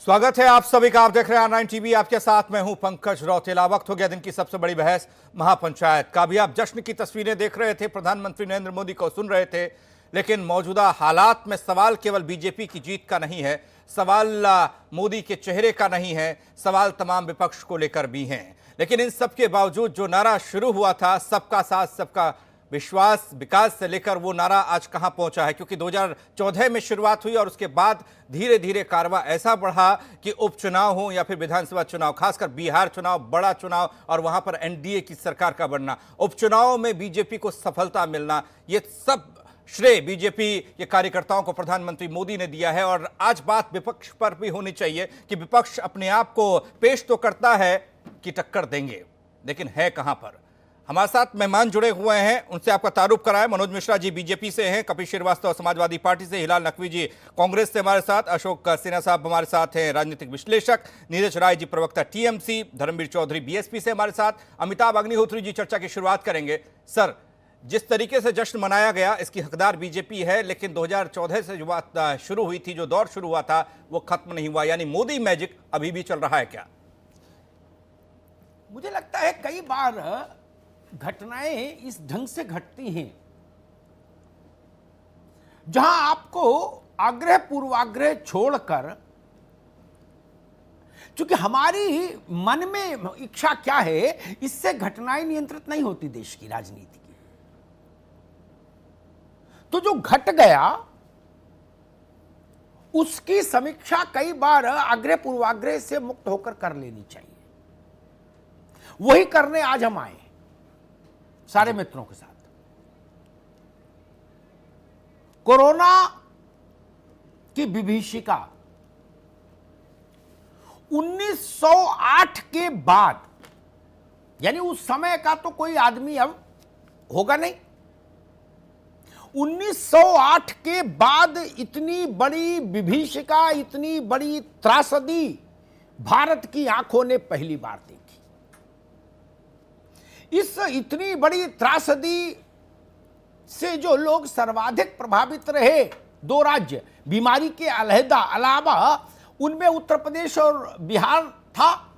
स्वागत है आप सभी का। आप देख रहे हैं R9 टीवी। आपके साथ मैं हूं पंकज रौतेला। वक्त हो गया दिन की सबसे बड़ी बहस महापंचायत का। भी आप जश्न की तस्वीरें देख रहे थे, प्रधानमंत्री नरेंद्र मोदी को सुन रहे थे, लेकिन मौजूदा हालात में सवाल केवल बीजेपी की जीत का नहीं है, सवाल मोदी के चेहरे का नहीं है, सवाल तमाम विपक्ष को लेकर भी हैं। लेकिन इन सब के बावजूद जो नारा शुरू हुआ था, सबका साथ सबका विश्वास विकास से लेकर, वो नारा आज कहां पहुंचा है? क्योंकि 2014 में शुरुआत हुई और उसके बाद धीरे धीरे कारवां ऐसा बढ़ा कि उपचुनाव हो या फिर विधानसभा चुनाव, खासकर बिहार चुनाव, बड़ा चुनाव और वहां पर एनडीए की सरकार का बनना, उपचुनाव में बीजेपी को सफलता मिलना, ये सब श्रेय बीजेपी के कार्यकर्ताओं को प्रधानमंत्री मोदी ने दिया है। और आज बात विपक्ष पर भी होनी चाहिए कि विपक्ष अपने आप को पेश तो करता है कि टक्कर देंगे, लेकिन है कहां पर। हमारे साथ मेहमान जुड़े हुए हैं, उनसे आपका तारुफ कराएं। मनोज मिश्रा जी बीजेपी से हैं, कपिल श्रीवास्तव समाजवादी पार्टी से, हिलाल नकवी जी कांग्रेस से हमारे साथ, अशोक सिन्हा साहब हमारे साथ हैं राजनीतिक विश्लेषक, नीरज राय जी प्रवक्ता टीएमसी, धर्मवीर चौधरी बीएसपी से हमारे साथ, अमिताभ अग्निहोत्री जी चर्चा की शुरुआत करेंगे। सर, जिस तरीके से जश्न मनाया गया इसकी हकदार बीजेपी है, लेकिन 2014 से जो बात शुरू हुई थी, जो दौर शुरू हुआ था, वो खत्म नहीं हुआ, यानी मोदी मैजिक अभी भी चल रहा है क्या? मुझे लगता है कई बार घटनाएं इस ढंग से घटती हैं जहां आपको आग्रह पूर्वाग्रह छोड़कर, क्योंकि हमारी मन में इच्छा क्या है, इससे घटनाएं नियंत्रित नहीं होती देश की राजनीति की। तो जो घट गया उसकी समीक्षा कई बार आग्रह पूर्वाग्रह से मुक्त होकर कर लेनी चाहिए। वही करने आज हम आए सारे मित्रों के साथ। कोरोना की विभीषिका 1908 के बाद, यानी उस समय का तो कोई आदमी अब होगा नहीं, 1908 के बाद इतनी बड़ी विभीषिका, इतनी बड़ी त्रासदी भारत की आंखों ने पहली बार देखी। इस इतनी बड़ी त्रासदी से जो लोग सर्वाधिक प्रभावित रहे, दो राज्य बीमारी के अलावा, उनमें उत्तर प्रदेश और बिहार था,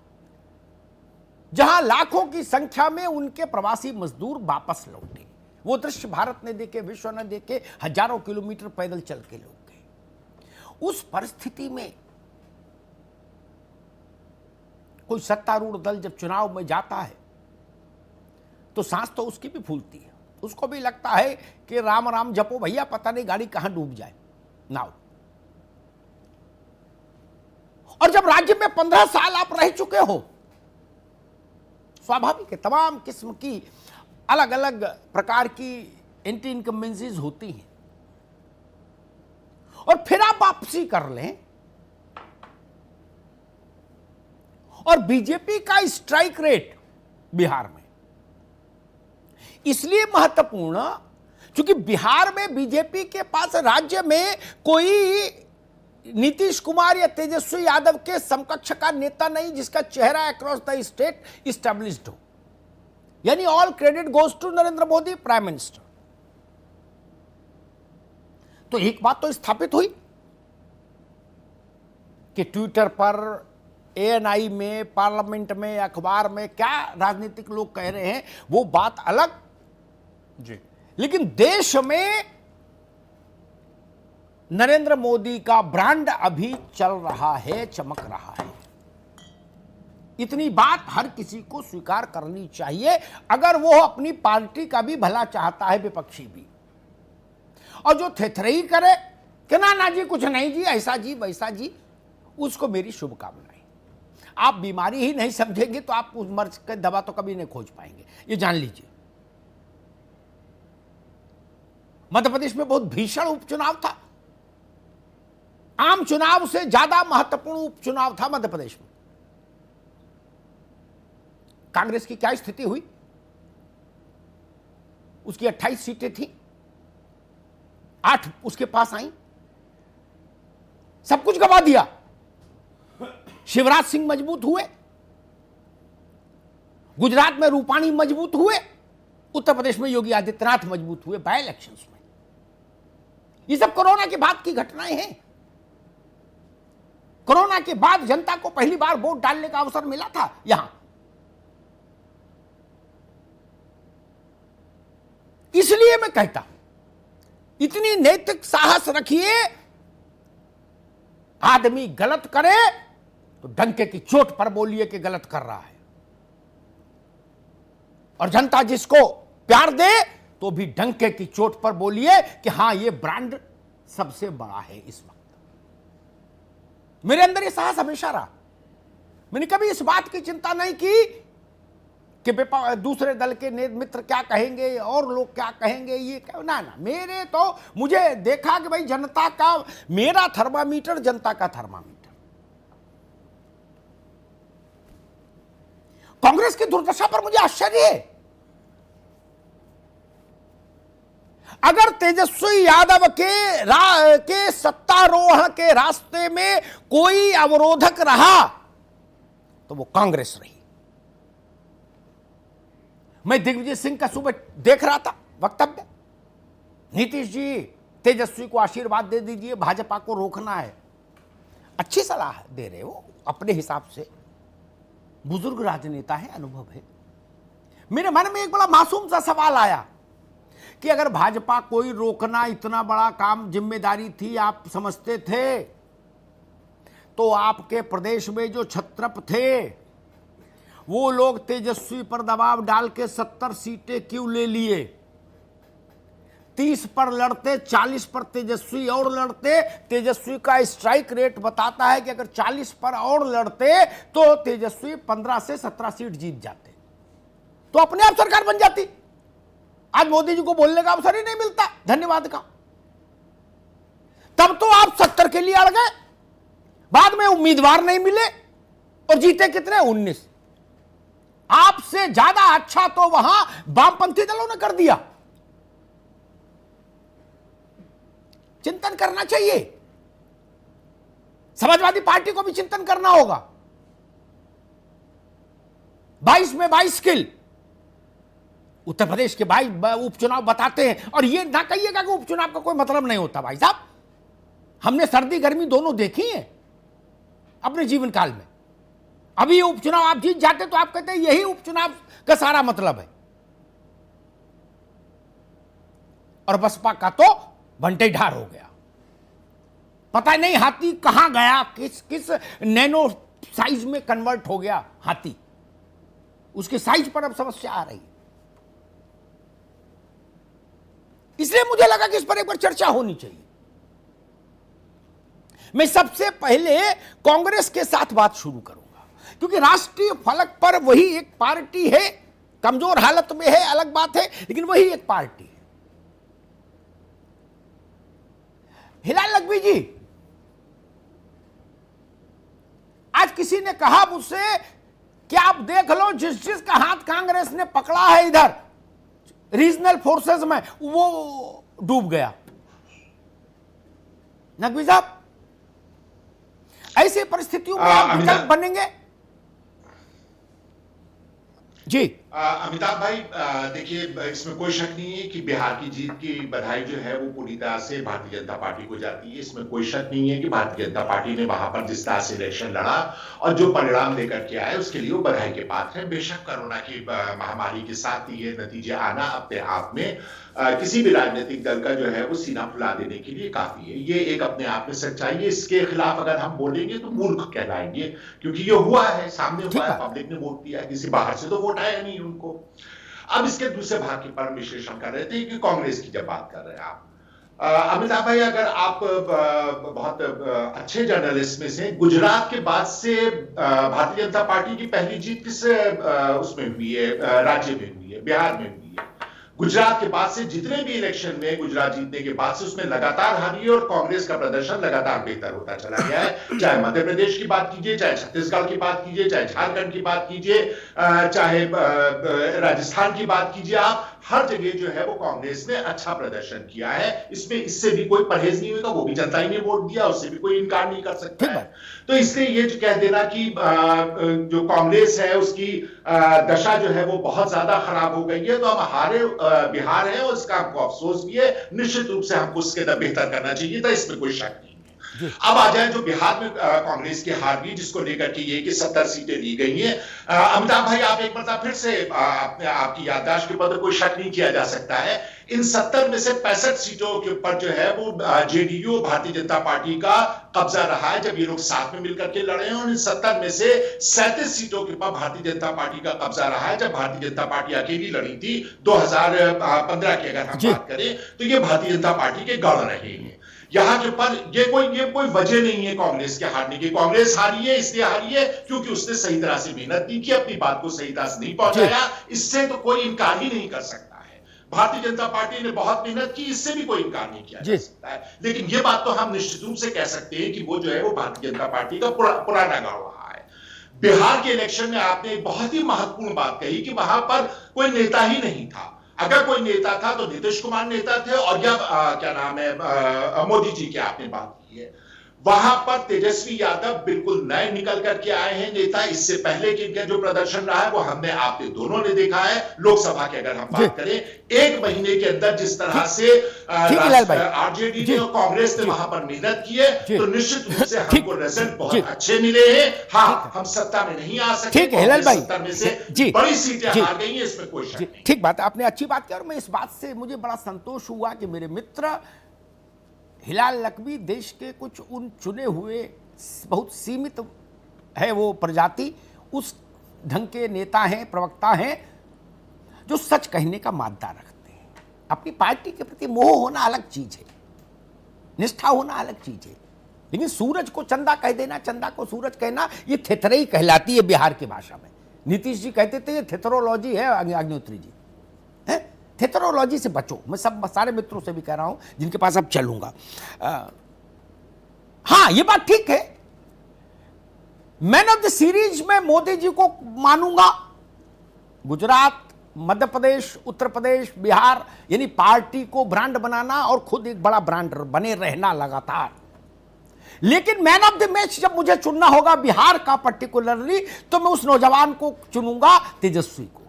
जहां लाखों की संख्या में उनके प्रवासी मजदूर वापस लौटे। वो दृश्य भारत ने देखे, विश्व ने देखे, हजारों किलोमीटर पैदल चल के लोग गए। उस परिस्थिति में कोई सत्तारूढ़ दल जब चुनाव में जाता है तो सांस तो उसकी भी फूलती है, उसको भी लगता है कि राम राम जपो भैया, पता नहीं गाड़ी कहां डूब जाए नाव। और जब राज्य में 15 साल आप रह चुके हो, स्वाभाविक है तमाम किस्म की अलग अलग प्रकार की एंटी इनकम्बेंसीज होती हैं, और फिर आप वापसी कर लें। और बीजेपी का स्ट्राइक रेट बिहार में इसलिए महत्वपूर्ण क्योंकि बिहार में बीजेपी के पास राज्य में कोई नीतीश कुमार या तेजस्वी यादव के समकक्ष का नेता नहीं जिसका चेहरा अक्रॉस द स्टेट इस्टेब्लिश्ड हो, यानी all credit goes to Narendra Modi prime minister. तो एक बात तो स्थापित हुई कि ट्विटर पर, एएनआई में, पार्लियामेंट में, अखबार में क्या राजनीतिक लोग कह रहे हैं वो बात अलग जी, लेकिन देश में नरेंद्र मोदी का ब्रांड अभी चल रहा है, चमक रहा है। इतनी बात हर किसी को स्वीकार करनी चाहिए, अगर वो अपनी पार्टी का भी भला चाहता है, विपक्षी भी। और जो थेथरई करे कि ना जी कुछ नहीं जी, ऐसा जी वैसा जी, उसको मेरी शुभकामनाएं। आप बीमारी ही नहीं समझेंगे तो आप उस मर्ज का दवा तो कभी नहीं खोज पाएंगे, ये जान लीजिए। मध्य प्रदेश में बहुत भीषण उपचुनाव था, आम चुनाव से ज्यादा महत्वपूर्ण उपचुनाव था मध्य प्रदेश में। कांग्रेस की क्या स्थिति हुई? उसकी 28 सीटें थी, 8 उसके पास आई, सब कुछ गवा दिया। शिवराज सिंह मजबूत हुए, गुजरात में रूपाणी मजबूत हुए, उत्तर प्रदेश में योगी आदित्यनाथ मजबूत हुए बाय इलेक्शंस में। ये सब कोरोना के बाद की घटनाएं हैं। कोरोना के बाद जनता को पहली बार वोट डालने का अवसर मिला था यहां। इसलिए मैं कहता हूं, इतनी नैतिक साहस रखिए, आदमी गलत करे तो डंके की चोट पर बोलिए कि गलत कर रहा है, और जनता जिसको प्यार दे तो भी डंके की चोट पर बोलिए कि हां ये ब्रांड सबसे बड़ा है इस वक्त। मेरे अंदर ये साहस हमेशा रहा। मैंने कभी इस बात की चिंता नहीं की कि दूसरे दल के मित्र क्या कहेंगे और लोग क्या कहेंगे, ये क्या, ना ना, मेरे तो मुझे देखा कि भाई जनता का, मेरा थर्मामीटर जनता का थर्मामीटर। कांग्रेस की दुर्दशा पर मुझे आश्चर्य है। अगर तेजस्वी यादव के सत्तारोहण के रास्ते में कोई अवरोधक रहा तो वो कांग्रेस रही। मैं दिग्विजय सिंह का सुबह देख रहा था वक्तव्य, नीतीश जी तेजस्वी को आशीर्वाद दे दीजिए, भाजपा को रोकना है। अच्छी सलाह दे रहे हो अपने हिसाब से, बुजुर्ग राजनेता है, अनुभव है। मेरे मन में एक बड़ा मासूम सा सवाल आया कि अगर भाजपा कोई रोकना इतना बड़ा काम, जिम्मेदारी थी, आप समझते थे, तो आपके प्रदेश में जो छत्रप थे वो लोग तेजस्वी पर दबाव डाल के 70 सीटें क्यों ले लिए? 30 पर लड़ते, 40 पर तेजस्वी और लड़ते। तेजस्वी का स्ट्राइक रेट बताता है कि अगर 40 पर और लड़ते तो तेजस्वी 15 से 17 सीट जीत जाते, तो अपने आप सरकार बन जाती। आज मोदी जी को बोलने का अवसर ही नहीं मिलता धन्यवाद का। तब तो आप 70 के लिए अड़ गए, बाद में उम्मीदवार नहीं मिले और जीते कितने? 19। आपसे ज्यादा अच्छा तो वहां वामपंथी दलों ने कर दिया। चिंतन करना चाहिए, समाजवादी पार्टी को भी चिंतन करना होगा। 22 में 22 किल, उत्तर प्रदेश के 22 उपचुनाव बताते हैं। और ये ना कहिएगा कि उपचुनाव का कोई मतलब नहीं होता भाई साहब, हमने सर्दी गर्मी दोनों देखी है अपने जीवन काल में। अभी ये उपचुनाव आप जीत जाते तो आप कहते हैं यही उपचुनाव का सारा मतलब है। और बसपा का तो भंटे ढार हो गया, पता नहीं हाथी कहां गया, किस नैनो साइज में कन्वर्ट हो गया हाथी, उसके साइज पर अब समस्या आ रही है। इसलिए मुझे लगा कि इस पर एक बार चर्चा होनी चाहिए। मैं सबसे पहले कांग्रेस के साथ बात शुरू करूंगा, क्योंकि राष्ट्रीय फलक पर वही एक पार्टी है, कमजोर हालत में है अलग बात है, लेकिन वही एक पार्टी है। हिलाल लखवी जी, आज किसी ने कहा मुझसे कि आप देख लो जिसका हाथ कांग्रेस ने पकड़ा है इधर रीजनल फोर्सेस में, वो डूब गया। नकवी साहब, ऐसी परिस्थितियों में आप विकल्प बनेंगे? जी अमिताभ भाई, देखिए इसमें कोई शक नहीं है कि बिहार की जीत की बधाई जो है वो पूरी तरह से भारतीय जनता पार्टी को जाती है। इसमें कोई शक नहीं है कि भारतीय जनता पार्टी ने वहां पर जिस तरह से इलेक्शन लड़ा और जो परिणाम लेकर के आए उसके लिए वो बधाई के पात्र है। बेशक कोरोना की महामारी के साथ ये नतीजे आना अपने आप में किसी भी राजनीतिक दल का जो है वो सीना फुला देने के लिए काफी है। ये एक अपने आप में सच्चाई है। इसके खिलाफ अगर हम बोलेंगे तो मूर्ख कहलाएंगे, क्योंकि ये हुआ है, सामने हुआ है, पब्लिक ने वोट दिया, किसी बाहर से तो वोट आया नहीं उनको। अब इसके दूसरे भाग की पर विश्लेषण कर रहे थे कि कांग्रेस की जब बात कर रहे हैं आप, अमिताभ भाई, अगर आप बहुत अच्छे जर्नलिस्ट में से, गुजरात के बाद से भारतीय जनता पार्टी की पहली जीत किस उसमें हुई है, राज्य में हुई है, बिहार में हुई है। गुजरात के बाद से जितने भी इलेक्शन में गुजरात जीतने के बाद से उसमें लगातार हारी है और कांग्रेस का प्रदर्शन लगातार बेहतर होता चला गया है। चाहे मध्य प्रदेश की बात कीजिए, चाहे छत्तीसगढ़ की बात कीजिए, चाहे झारखंड की बात कीजिए, चाहे राजस्थान की बात कीजिए, आप हर जगह जो है वो कांग्रेस ने अच्छा प्रदर्शन किया है। इसमें इससे भी कोई परहेज नहीं होगा, वो भी जनता ही ने वोट दिया, उससे भी कोई इनकार नहीं कर सकता है। तो इसलिए ये जो कह देना कि जो कांग्रेस है उसकी दशा जो है वो बहुत ज्यादा खराब हो गई है, तो हम हारे बिहार है और इसका हमको अफसोस भी है। निश्चित रूप से हमको उसके बेहतर करना चाहिए था, इसमें कोई शक नहीं है। अब आ जाए जो बिहार में कांग्रेस की हार हुई, जिसको लेकर के ये कि 70 सीटें ली गई हैं। अमिताभ भाई, आप एक मतलब फिर से आपकी याददाश्त के ऊपर कोई शक नहीं किया जा सकता है। इन 70 में से 65 सीटों के ऊपर जो है वो जेडीयू, भारतीय जनता पार्टी का कब्जा रहा है, जब ये लोग साथ में मिलकर के लड़े हैं। और इन 70 में से 37 सीटों के ऊपर भारतीय जनता पार्टी का कब्जा रहा है, जब भारतीय जनता पार्टी अकेली लड़ी थी 2015 की अगर हम बात करें, तो ये भारतीय जनता पार्टी के गढ़ रहे हैं। यहां के ऊपर ये कोई वजह नहीं है कांग्रेस के हारने की। कांग्रेस हारी है इसलिए हारी है क्योंकि उसने सही तरह से मेहनत नहीं की, अपनी बात को सही तरह से नहीं पहुंचाया। इससे तो कोई इनकार ही नहीं कर सकता। भारतीय जनता पार्टी ने बहुत मेहनत की, इससे भी कोई इनकार नहीं किया जा सकता है। लेकिन यह बात तो हम निश्चित रूप से कह सकते हैं कि वो जो है वो भारतीय जनता पार्टी का पुराना गांव रहा है। बिहार के इलेक्शन में आपने एक बहुत ही महत्वपूर्ण बात कही कि वहां पर कोई नेता ही नहीं था। अगर कोई नेता था तो नीतीश कुमार नेता थे, और या क्या नाम है, मोदी जी की आपने बात की है। वहां पर तेजस्वी यादव बिल्कुल नए निकल करके आए हैं नेता। इससे पहले कि इनका जो प्रदर्शन रहा है वो हमने आपने दोनों ने देखा है। लोकसभा की अगर हम बात करें, एक महीने के अंदर जिस तरह से आरजेडी ने और कांग्रेस ने वहां पर मेहनत की है, तो निश्चित रूप से हमको रिजल्ट बहुत अच्छे मिले हैं। हाँ, हम सत्ता में नहीं आ सकते, सत्ता में से बड़ी सीटें हार गई हैं, इसमें कोई शक नहीं। ठीक बात, आपने अच्छी बात की, और मैं इस बात से मुझे बड़ा संतोष हुआ कि मेरे मित्र हिलाल लकवी देश के कुछ उन चुने हुए बहुत सीमित है वो प्रजाति, उस ढंग के नेता हैं, प्रवक्ता हैं, जो सच कहने का मादा रखते हैं। अपनी पार्टी के प्रति मोह होना अलग चीज है, निष्ठा होना अलग चीज है, लेकिन सूरज को चंदा कह देना, चंदा को सूरज कहना, ये थेथरई कहलाती है बिहार की भाषा में। नीतीश जी कहते थे ये थेथरोलॉजी है, अग्निहोत्री जी है, थेथरोलॉजी से बचो। मैं सब सारे मित्रों से भी कह रहा हूं जिनके पास अब चलूंगा। हाँ, ये बात ठीक है, मैन ऑफ द सीरीज में मोदी जी को मानूंगा। गुजरात, मध्य प्रदेश, उत्तर प्रदेश, बिहार, यानी पार्टी को ब्रांड बनाना और खुद एक बड़ा ब्रांड बने रहना लगातार। लेकिन मैन ऑफ द मैच जब मुझे चुनना होगा बिहार का पर्टिकुलरली, तो मैं उस नौजवान को चुनूंगा, तेजस्वी को।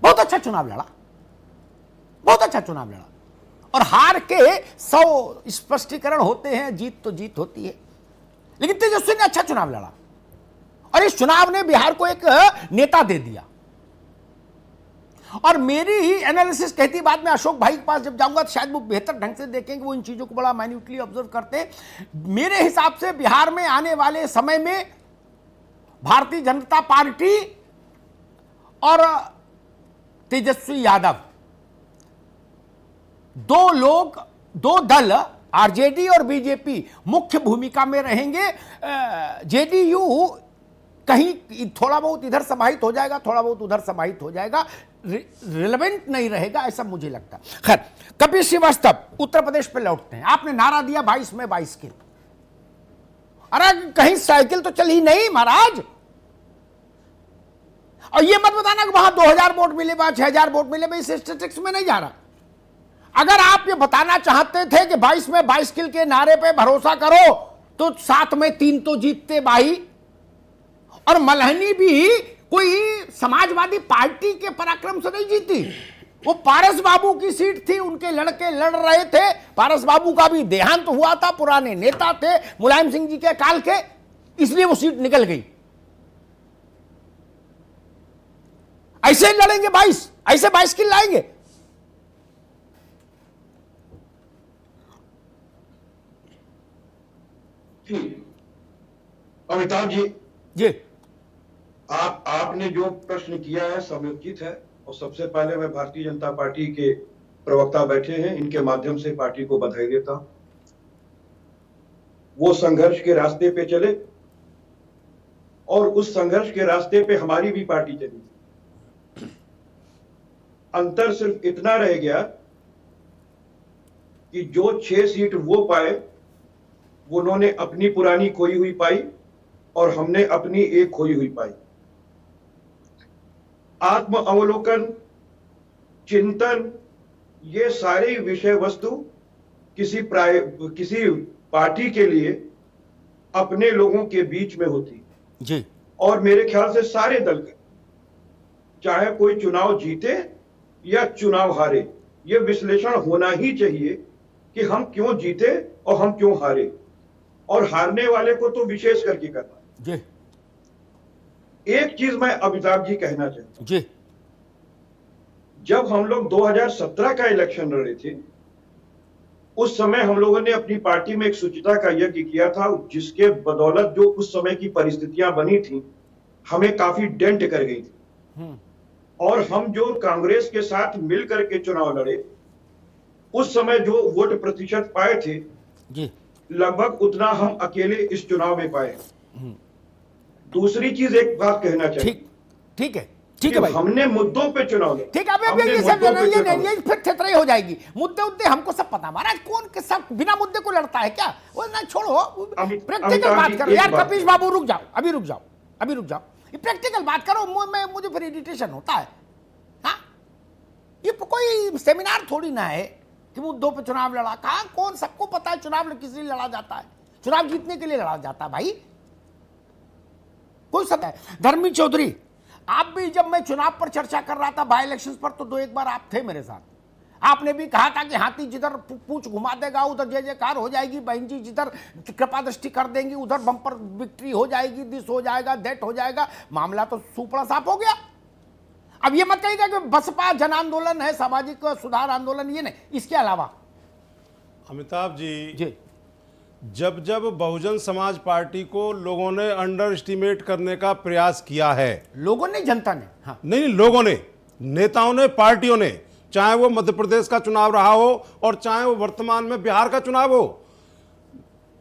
बहुत अच्छा चुनाव लड़ा, बहुत अच्छा चुनाव लड़ा, और हार के 100 स्पष्टीकरण होते हैं, जीत तो जीत होती है, लेकिन तेजस्वी ने अच्छा चुनाव लड़ा, और इस चुनाव ने बिहार को एक नेता दे दिया। और मेरी ही एनालिसिस कहती, बाद में अशोक भाई के पास जब जाऊंगा तो शायद वो बेहतर ढंग से देखेंगे, वो इन चीजों को बड़ा माइन्यूटली ऑब्जर्व करते। मेरे हिसाब से बिहार में आने वाले समय में भारतीय जनता पार्टी और तेजस्वी यादव, दो दल आरजेडी और बीजेपी मुख्य भूमिका में रहेंगे। जेडीयू कहीं थोड़ा बहुत इधर समाहित हो जाएगा, थोड़ा बहुत उधर समाहित हो जाएगा, रिलेवेंट नहीं रहेगा, ऐसा मुझे लगता। खैर, कपिल श्रीवास्तव उत्तर प्रदेश पे लौटते हैं। आपने नारा दिया 22 में 22 किल। अरे कहीं साइकिल तो चली नहीं महाराज, और ये मत बताना कि वहां 2000 वोट मिले, वहां 6000 वोट मिले, मैं इस स्टैटिस्टिक्स में नहीं जा रहा। अगर आप ये बताना चाहते थे कि 22 में 22 किल के नारे पे भरोसा करो, तो 7 में 3 तो जीतते भाई। और मल्हनी भी कोई समाजवादी पार्टी के पराक्रम से नहीं जीती, वो पारस बाबू की सीट थी, उनके लड़के लड़ रहे थे। पारस बाबू का भी देहांत हुआ था, पुराने नेता थे मुलायम सिंह जी के काल के, इसलिए वो सीट निकल गई। ऐसे ही लड़ेंगे 22, ऐसे 22 किल लाएंगे। अमिताभ जी, आपने जो प्रश्न किया है समुचित है, और सबसे पहले मैं भारतीय जनता पार्टी के प्रवक्ता बैठे हैं, इनके माध्यम से पार्टी को बधाई देता हूं। वो संघर्ष के रास्ते पे चले, और उस संघर्ष के रास्ते पे हमारी भी पार्टी चली। अंतर सिर्फ इतना रह गया कि जो 6 सीट वो पाए, वो उन्होंने अपनी पुरानी खोई हुई पाई, और हमने अपनी एक खोई हुई पाई। आत्म अवलोकन, चिंतन, ये सारी विषय वस्तु किसी पार्टी के लिए अपने लोगों के बीच में होती जी। और मेरे ख्याल से सारे दल के, चाहे कोई चुनाव जीते या चुनाव हारे, यह विश्लेषण होना ही चाहिए कि हम क्यों जीते और हम क्यों हारे, और हारने वाले को तो विशेष करके करना। जी एक चीज मैं अमिताभ जी कहना चाहता हूं, जी जब हम लोग 2017 का इलेक्शन लड़े थे, उस समय हम लोगों ने अपनी पार्टी में एक शुचिता का यज्ञ किया था, जिसके बदौलत जो उस समय की परिस्थितियां बनी थी हमें काफी डेंट कर गई थी। और हम जो कांग्रेस के साथ मिलकर के चुनाव लड़े, उस समय जो वोट प्रतिशत पाए थे जी लगभग उतना हम अकेले इस चुनाव में पाए। दूसरी चीज एक बात कहना चाहिए, ठीक है भाई, हमने मुद्दों पे चुनाव लड़ा। ठीक है। अब ये सब ये फिर थेतराई हो जाएगी। मुद्दे हमको सब पता, महाराज कौन के सब बिना मुद्दे को लड़ता है क्या? वो ना छोड़ो, प्रैक्टिकल बात करो यार। कपीश बाबू रुक जाओ, अभी रुक जाओ। ये प्रैक्टिकल बात करो, मुझे फिर इरिटेशन होता है। हाँ, ये कोई सेमिनार थोड़ी ना है कि मुद्दों पे चुनाव लड़ा। कहां कौन, सबको पता है चुनाव किस लिए लड़ा जाता है। चुनाव जीतने के लिए लड़ा जाता है भाई, कोई सब है। धर्मी चौधरी, आप भी जब मैं चुनाव पर चर्चा कर रहा था, बाई इलेक्शंस पर, तो 2-1 बार आप थे मेरे साथ। आपने भी कहा था कि हाथी जिधर पूंछ घुमा देगा उधर जय जयकार हो जाएगी, बहन जी जिधर कृपा दृष्टि कर देंगी उधर बम्पर विक्ट्री हो जाएगी, दिस हो जाएगा, दैट हो जाएगा। मामला तो सुपड़ा साफ हो गया। अब ये मत कहिएगा कि बसपा जन आंदोलन है, सामाजिक सुधार आंदोलन, ये नहीं, इसके अलावा। अमिताभ जी, जब बहुजन समाज पार्टी को लोगों ने अंडर एस्टिमेट करने का प्रयास किया है, लोगों ने, जनता ने, हाँ नहीं लोगों ने, नेताओं ने, पार्टियों ने, चाहे वो मध्य प्रदेश का चुनाव रहा हो और चाहे वो वर्तमान में बिहार का चुनाव हो,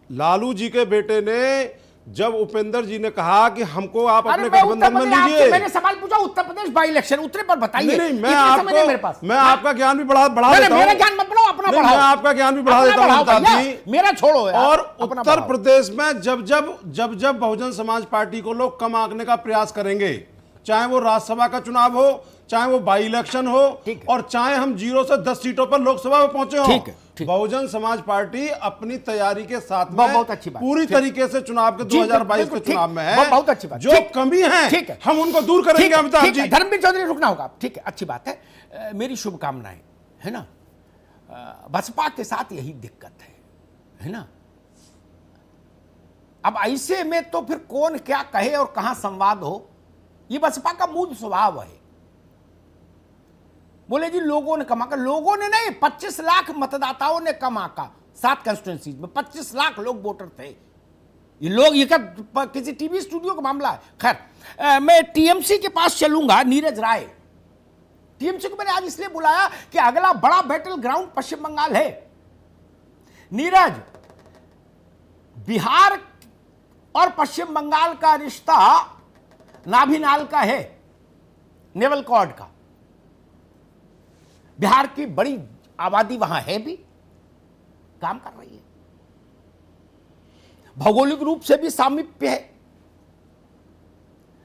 लालू जी के बेटे ने जब उपेंद्र जी ने कहा कि हमको आप अपने गठबंधन में लीजिए, मैंने सवाल पूछा उत्तर प्रदेश बाई इलेक्शन, उत्तरे पर बताइए। नहीं, मैं आपका ज्ञान भी बढ़ा देता हूं। मेरा ज्ञान मत बढ़ाओ, अपना बढ़ाओ। मैं आपका ज्ञान भी बढ़ा देता हूं, मेरा छोड़ो यार। और उत्तर प्रदेश में जब बहुजन समाज पार्टी को लोग कम आंकने का प्रयास करेंगे, चाहे वो राज्यसभा का चुनाव हो, चाहे वो बाई इलेक्शन हो, और चाहे हम 0 से 10 सीटों पर लोकसभा में पहुंचे हो, बहुजन समाज पार्टी अपनी तैयारी के साथ में बहुत अच्छी बात, पूरी तरीके से चुनाव के 2022 के चुनाव में है। बहुत अच्छी बात, जो कमी है हम उनको दूर करेंगे। अमिताभ जी, धर्मवीर चौधरी रुकना होगा, ठीक है, अच्छी बात है। मेरी शुभकामनाएं, है ना। बसपा के साथ यही दिक्कत है ना। अब ऐसे में तो फिर कौन क्या कहे और कहां संवाद हो, ये बसपा का मूल स्वभाव है। बोले जी लोगों ने कमा कर, लोगों ने नहीं, 25 लाख मतदाताओं ने कमा का 7 कंस्टिट्यूंसीज में 25 लाख लोग वोटर थे। ये लोग, ये किसी टीवी स्टूडियो का मामला है। खैर, मैं टीएमसी के पास चलूंगा। नीरज राय, टीएमसी को मैंने आज इसलिए बुलाया कि अगला बड़ा बैटल ग्राउंड पश्चिम बंगाल है। नीरज, बिहार और पश्चिम बंगाल का रिश्ता नाभिनाल का है, नेवल कॉर्ड का। बिहार की बड़ी आबादी वहां है भी, काम कर रही है, भौगोलिक रूप से भी सामीप्य है।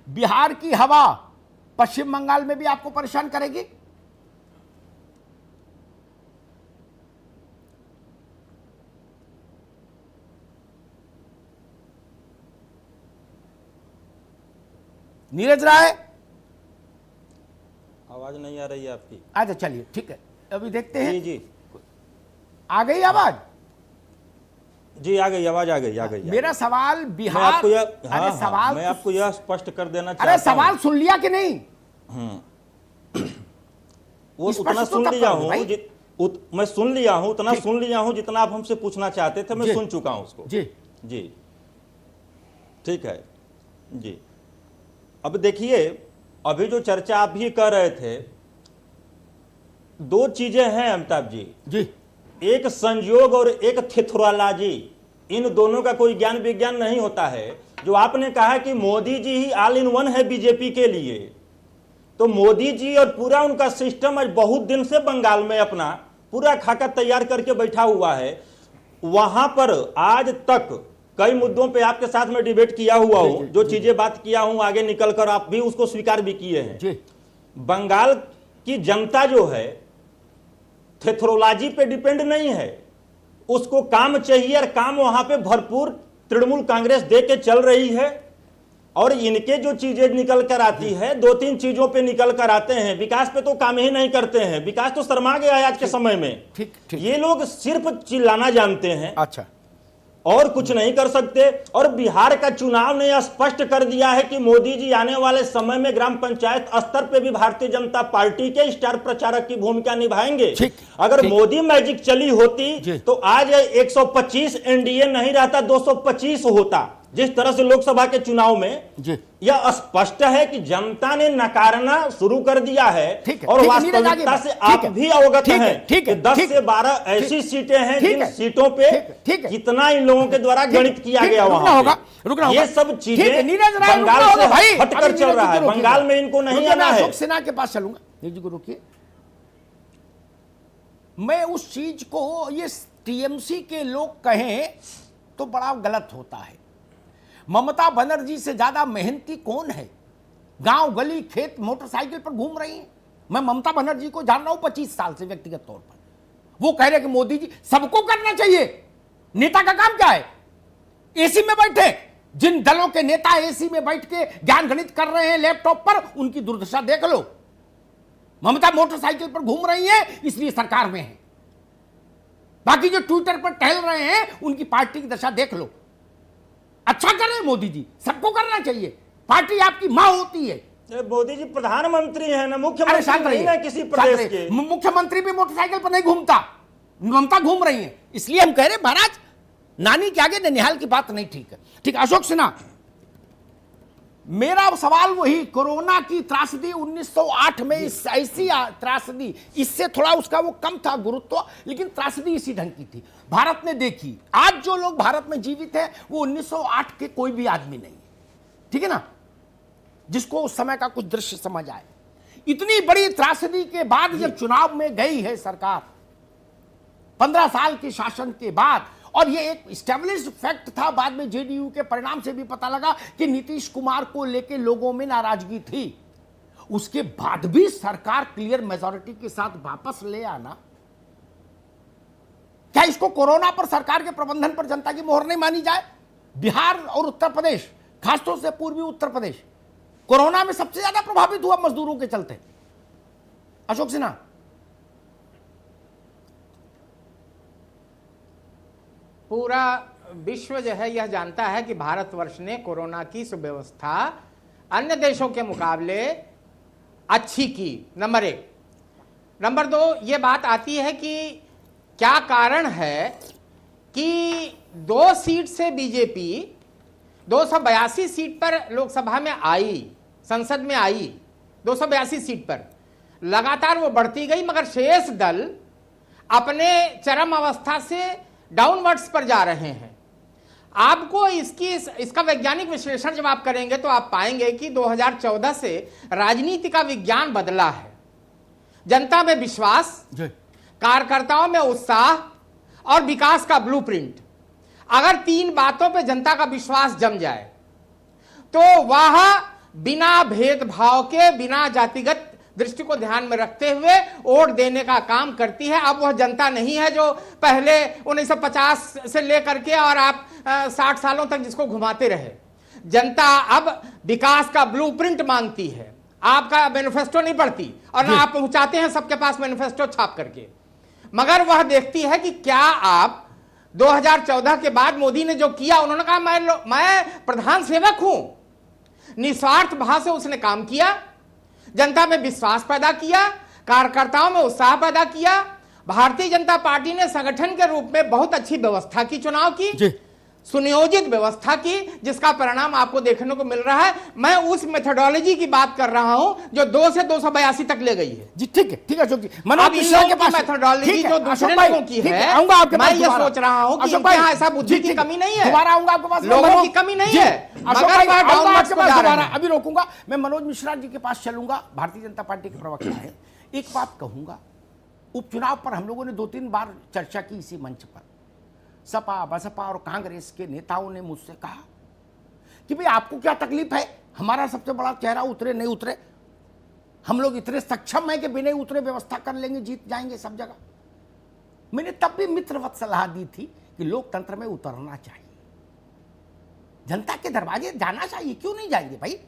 बिहार की हवा पश्चिम बंगाल में भी आपको परेशान करेगी। नीरज राय, आवाज नहीं आ रही है आपकी। अच्छा चलिए ठीक है, अभी देखते हैं। जी आ गई आवाज? जी आ गई, आवाज आ गई। मेरा सवाल बिहार, मैं आपको अरे सवाल मैं आपको यह स्पष्ट कर देना चाहता हूं। अरे सवाल सुन लिया कि नहीं? वो उतना सुन लिया हूं, मैं सुन लिया हूं, उतना सुन लिया हूं जितना आप हमसे पूछना चाहते थे, मैं सुन चुका हूं उसको। जी ठीक है जी। अब देखिए, अभी जो चर्चा आप भी कर रहे थे, 2 चीजें हैं अमिताभ जी। एक संयोग और एक थिथुरालाजी। इन दोनों का कोई ज्ञान विज्ञान नहीं होता है। जो आपने कहा कि मोदी जी ही ऑल इन वन है बीजेपी के लिए, तो मोदी जी और पूरा उनका सिस्टम आज बहुत दिन से बंगाल में अपना पूरा खाका तैयार करके बैठा हुआ है। वहां पर आज तक कई मुद्दों पे आपके साथ में डिबेट किया हुआ हूं, जो चीजें बात किया हूं, आगे निकलकर आप भी उसको स्वीकार भी किए हैं। बंगाल की जनता जो है थेथरोलॉजी पे डिपेंड नहीं है, उसको काम चाहिए और काम वहां पे भरपूर तृणमूल कांग्रेस दे के चल रही है। और इनके जो चीजें निकल कर आती है, 2-3 चीजों पे निकल कर आते हैं, विकास पे तो काम ही नहीं करते हैं। विकास तो शर्मा गया है आज के समय में। ठीक ठीक, ये लोग सिर्फ चिल्लाना जानते हैं अच्छा, और कुछ नहीं कर सकते। और बिहार का चुनाव ने स्पष्ट कर दिया है कि मोदी जी आने वाले समय में ग्राम पंचायत स्तर पे भी भारतीय जनता पार्टी के स्टार प्रचारक की भूमिका निभाएंगे। अगर मोदी मैजिक चली होती तो आज 125 एनडीए नहीं रहता, 225 होता। जिस तरह से लोकसभा के चुनाव में यह स्पष्ट है कि जनता ने नकारना शुरू कर दिया है। और वास्तविकता से आप भी अवगत हैं कि 10 से 12 ऐसी सीटें हैं जिन सीटों पे कितना इन लोगों के द्वारा गणित किया गया वहां। ये सब चीजें बंगाल से हटकर चल रहा है, बंगाल में इनको नहीं आना है। अशोक सिन्हा के पास चलूंगा। जी को रुकिए, मैं उस चीज को, ये टीएमसी के लोग कहें तो बड़ा गलत होता है। ममता बनर्जी से ज्यादा मेहनती कौन है? गांव गली खेत मोटरसाइकिल पर घूम रही हैं। मैं ममता बनर्जी को जान रहा हूं 25 साल से व्यक्तिगत तौर पर। वो कह रहे कि मोदी जी सबको करना चाहिए। नेता का काम क्या है? एसी में बैठे, जिन दलों के नेता एसी में बैठ के ज्ञान गणित कर रहे हैं लैपटॉप पर, उनकी दुर्दशा देख लो। ममता मोटरसाइकिल पर घूम रही है इसलिए सरकार में है। बाकी जो ट्विटर पर टहल रहे हैं उनकी पार्टी की दशा देख लो। अच्छा कर रहे हैं मोदी जी, सबको करना चाहिए। पार्टी आपकी मां होती है। मोदी जी प्रधानमंत्री है ना, मुख्यमंत्री नहीं है किसी प्रदेश के। मुख्यमंत्री भी मोटरसाइकिल पर नहीं घूमता, ममता घूम रही है। इसलिए हम कह रहे हैं महाराज, नानी के आगे ननिहाल की बात नहीं ठीक है। ठीक, अशोक सिन्हा, मेरा सवाल वही, कोरोना की त्रासदी 1908 में ऐसी त्रासदी, इससे थोड़ा उसका वो कम था गुरुत्व, लेकिन त्रासदी इसी ढंग की थी। भारत ने देखी। आज जो लोग भारत में जीवित हैं वो 1908 के कोई भी आदमी नहीं है, ठीक है ना, जिसको उस समय का कुछ दृश्य समझ आए। इतनी बड़ी त्रासदी के बाद जब चुनाव में गई है सरकार 15 साल के शासन के बाद, और ये एक एस्टैब्लिश्ड फैक्ट था, बाद में जेडीयू के परिणाम से भी पता लगा कि नीतीश कुमार को लेके लोगों में नाराजगी थी, उसके बाद भी सरकार क्लियर मेजॉरिटी के साथ वापस ले आना, क्या इसको कोरोना पर सरकार के प्रबंधन पर जनता की मोहर नहीं मानी जाए? बिहार और उत्तर प्रदेश, खासतौर से पूर्वी उत्तर प्रदेश, कोरोना में सबसे ज्यादा प्रभावित हुआ मजदूरों के चलते। अशोक सिन्हा, पूरा विश्व जो है यह जानता है कि भारतवर्ष ने कोरोना की सुव्यवस्था अन्य देशों के मुकाबले अच्छी की, नंबर 1। नंबर 2, ये बात आती है कि क्या कारण है कि 2 सीट से बीजेपी 282 सीट पर लोकसभा में आई, संसद में आई, 282 सीट पर लगातार वो बढ़ती गई, मगर शेष दल अपने चरम अवस्था से डाउनवर्ड्स पर जा रहे हैं। आपको इसका वैज्ञानिक विश्लेषण जब आप करेंगे तो आप पाएंगे कि 2014 से राजनीति का विज्ञान बदला है। जनता में विश्वास, कार्यकर्ताओं में उत्साह और विकास का ब्लूप्रिंट, अगर 3 बातों पे जनता का विश्वास जम जाए तो वह बिना भेदभाव के, बिना जातिगत दृष्टि को ध्यान में रखते हुए वोट देने का काम करती है। अब वह जनता नहीं है जो पहले 1950 से लेकर के और आप 60 सालों तक जिसको घुमाते रहे। जनता अब विकास का ब्लूप्रिंट मांगती है, आपका मैनिफेस्टो नहीं पढ़ती और ना आप पहुंचाते हैं सबके पास मैनिफेस्टो छाप करके, मगर वह देखती है कि क्या आप 2014 के बाद मोदी ने जो किया, उन्होंने कहा मैं प्रधान सेवक हूं, निस्वार्थ भाव से उसने काम किया, जनता में विश्वास पैदा किया, कार्यकर्ताओं में उत्साह पैदा किया। भारतीय जनता पार्टी ने संगठन के रूप में बहुत अच्छी व्यवस्था की, चुनाव की, सुनियोजित व्यवस्था की, जिसका परिणाम आपको देखने को मिल रहा है। मैं उस मेथोडोलॉजी की बात कर रहा हूं जो 2 से 282 तक ले गई है। जी ठीक है, ठीक है अशोक जी। मनोज मिश्रा के पास मेथोडोलॉजी जो दूसरे लोगों की है, मैं ये सोच रहा हूं कि यहाँ ऐसा बुद्धि की कमी नहीं है, दोबारा आऊंगा आपके पास, लोगों की कमी नहीं है, मगर वह डाउनवर्ड्स को जा रहा है। अभी रोकूंगा, मैं मनोज मिश्रा जी के पास चलूंगा, भारतीय जनता पार्टी के प्रवक्ता है। एक बात कहूंगा, उपचुनाव पर हम लोगों ने 2-3 बार चर्चा की इसी मंच पर। सपा, बसपा और कांग्रेस के नेताओं ने मुझसे कहा कि भाई आपको क्या तकलीफ है, हमारा सबसे बड़ा चेहरा उतरे नहीं उतरे, हम लोग इतने सक्षम हैं कि बिना उतरे व्यवस्था कर लेंगे, जीत जाएंगे सब जगह। मैंने तब भी मित्रवत सलाह दी थी कि लोकतंत्र में उतरना चाहिए, जनता के दरवाजे जाना चाहिए, क्यों नहीं जाएंगे भाई?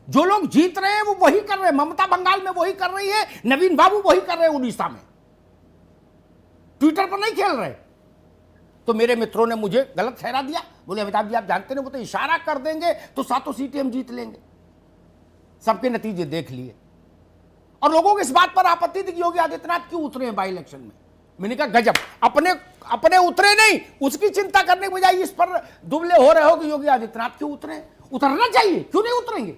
जो लोग जीत रहे हैं वो वही कर रहे हैं। ममता बंगाल में वही कर रही है, नवीन बाबू वही कर रहे हैं उड़ीसा में, ट्विटर पर नहीं खेल रहे। तो मेरे मित्रों ने मुझे गलत ठहरा दिया, बोले अमिताभ जी आप जानते नहीं, वो तो इशारा कर देंगे तो 7 सीटें हम जीत लेंगे। सबके नतीजे देख लिए और लोगों को इस बात पर आपत्ति थी कि योगी आदित्यनाथ क्यों उतरे हैं बाई इलेक्शन में। मैंने कहा गजब, अपने उतरे नहीं, उसकी चिंता करने के बजाय इस पर दुबले हो रहे हो कि योगी आदित्यनाथ क्यों उतरे। उतरना चाहिए, क्यों नहीं उतरेंगे?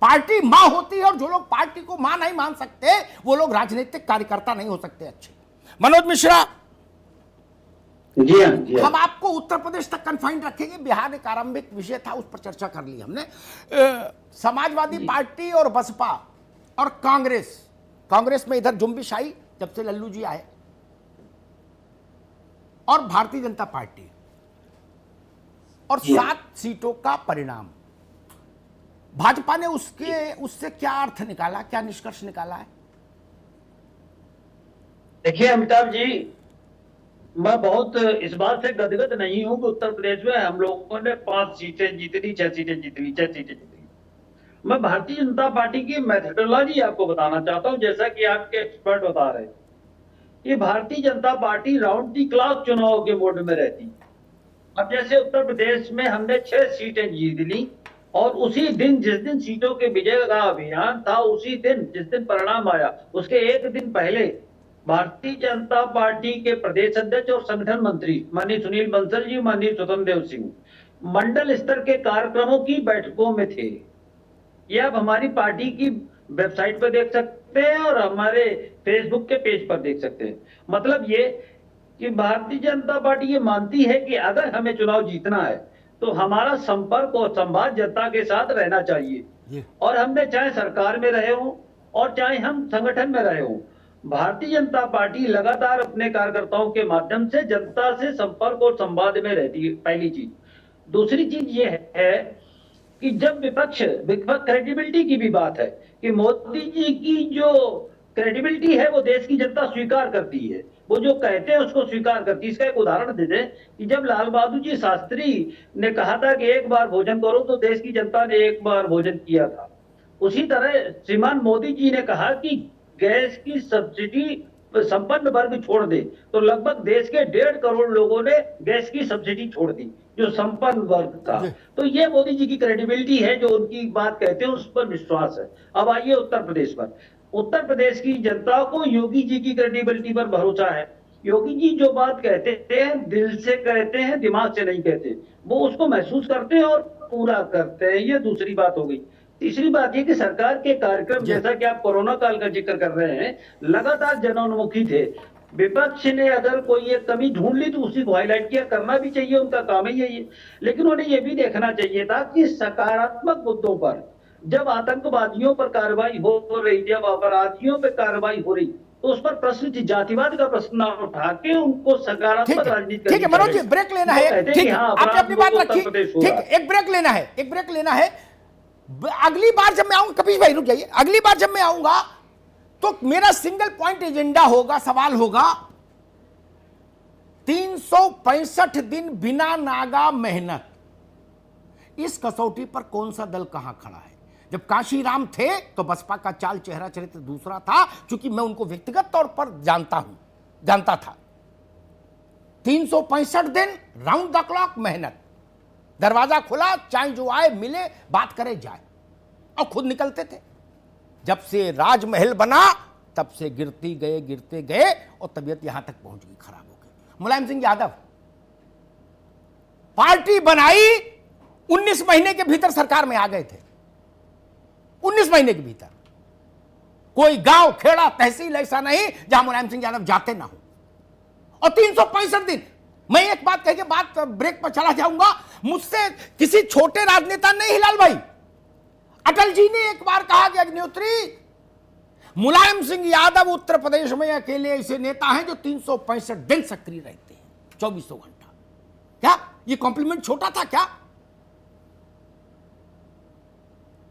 पार्टी मां होती है और जो लोग पार्टी को मां नहीं मान सकते वो लोग राजनीतिक कार्यकर्ता नहीं हो सकते अच्छे। मनोज मिश्रा, जी हाँ। हम आपको उत्तर प्रदेश तक कन्फाइंड रखेंगे। बिहार एक आरंभिक विषय था, उस पर चर्चा कर ली हमने। समाजवादी पार्टी और बसपा और कांग्रेस में इधर जुम्बिश आई जब से लल्लू जी आए, और भारतीय जनता पार्टी, और 7 सीटों का परिणाम भाजपा ने उससे क्या अर्थ निकाला, क्या निष्कर्ष निकाला है? देखिए अमिताभ जी, मैं बहुत इस बात से गदगद नहीं हूं कि उत्तर प्रदेश में हम लोगों ने 5 सीटें जीत ली, 6 सीटें जीत ली, 6 सीटें जीत ली। मैं भारतीय जनता पार्टी की मेथोडोलॉजी आपको बताना चाहता हूं, जैसा कि आपके एक्सपर्ट बता रहे हैं। ये भारतीय जनता पार्टी राउंड दी क्लॉक चुनाव के मोड में रहती है। अब जैसे उत्तर प्रदेश में हमने 6 सीटें जीत ली, और उसी दिन जिस दिन सीटों के विजय का अभियान था, उसी दिन जिस दिन परिणाम आया उसके एक दिन पहले भारतीय जनता पार्टी के प्रदेश अध्यक्ष और संगठन मंत्री माननीय सुनील बंसल जी, माननीय स्वतंत्र देव सिंह मंडल स्तर के कार्यक्रमों की बैठकों में थे। ये आप हमारी पार्टी की वेबसाइट पर देख सकते हैं और हमारे फेसबुक के पेज पर देख सकते हैं। मतलब ये कि भारतीय जनता पार्टी ये मानती है कि अगर हमें चुनाव जीतना है तो हमारा संपर्क और संवाद जनता के साथ रहना चाहिए। और हमने चाहे सरकार में रहे हों और चाहे हम संगठन में रहे हों, भारतीय जनता पार्टी लगातार अपने कार्यकर्ताओं के माध्यम से जनता से संपर्क और संवाद में रहती है, पहली चीज। दूसरी चीज ये है कि जब विपक्ष क्रेडिबिलिटी की भी बात है कि मोदी जी की जो क्रेडिबिलिटी है वो देश की जनता स्वीकार करती है, वो जो कहते हैं उसको स्वीकार करती है। इसका एक उदाहरण दे दें कि जब लाल बहादुर जी शास्त्री ने कहा था कि एक बार भोजन करो तो देश की जनता ने एक बार भोजन किया था, उसी तरह श्रीमान मोदी जी ने कहा कि गैस की सब्सिडी संपन्न वर्ग छोड़ दे, तो लगभग देश के 1.5 करोड़ लोगों ने गैस की सब्सिडी छोड़ दी, जो संपन्न वर्ग था। तो ये मोदी जी की क्रेडिबिलिटी है, जो उनकी बात कहते हैं उस पर विश्वास है। अब आइए उत्तर प्रदेश पर। उत्तर प्रदेश की जनता को योगी जी की क्रेडिबिलिटी पर भरोसा है। योगी जी जो बात कहते हैं दिल से कहते हैं, दिमाग से नहीं कहते, वो उसको महसूस करते हैं और पूरा करते हैं। ये दूसरी बात हो गई। तीसरी बात ये कि सरकार के कार्यक्रम, जैसा कि आप कोरोना काल का जिक्र कर रहे हैं, लगातार जनोन्मुखी थे। विपक्ष ने अगर कोई एक कमी ढूंढ ली तो उसी को हाईलाइट किया, करना भी चाहिए, उनका काम ही यही है। लेकिन उन्हें यह भी देखना चाहिए था कि सकारात्मक मुद्दों पर, जब आतंकवादियों पर कार्रवाई हो रही, जब अपराधियों पर कार्रवाई हो रही, तो उस पर प्रश्न, जातिवाद का प्रश्न ना उठा के उनको सकारात्मक राजनीति। ठीक है मनोज जी, ब्रेक लेना है। ठीक है, आपने अपनी बात रखी। ठीक, एक ब्रेक लेना है, एक ब्रेक लेना है। अगली बार जब मैं आऊंगा, कपिल भाई रुक जाइए, अगली बार जब मैं आऊंगा तो मेरा सिंगल पॉइंट एजेंडा होगा, सवाल होगा 365 दिन बिना नागा मेहनत, इस कसौटी पर कौन सा दल कहां खड़ा है? जब काशीराम थे तो बसपा का चाल चेहरा चरित्र दूसरा था, क्योंकि मैं उनको व्यक्तिगत तौर पर जानता था। 365 दिन राउंड द क्लॉक मेहनत, दरवाजा खुला, चाहे जो आए मिले, बात करे जाए, और खुद निकलते थे। जब से राजमहल बना तब से गिरते गए और तबीयत यहां तक पहुंच गई, खराब हो गई। मुलायम सिंह यादव पार्टी बनाई, 19 महीने के भीतर सरकार में आ गए थे। 19 महीने के भीतर कोई गांव, खेड़ा, तहसील ऐसा नहीं जहां मुलायम सिंह यादव जाते ना हो। और 365 दिन, मैं एक बात कह के बात ब्रेक पर चला जाऊंगा, मुझसे किसी छोटे राजनेता ने, हिलाल भाई, अटल जी ने एक बार कहा कि अग्निहोत्री, मुलायम सिंह यादव उत्तर प्रदेश में अकेले ऐसे नेता हैं जो 365 दिन सक्रिय रहते हैं, 2400 घंटा। क्या ये कॉम्प्लीमेंट छोटा था क्या?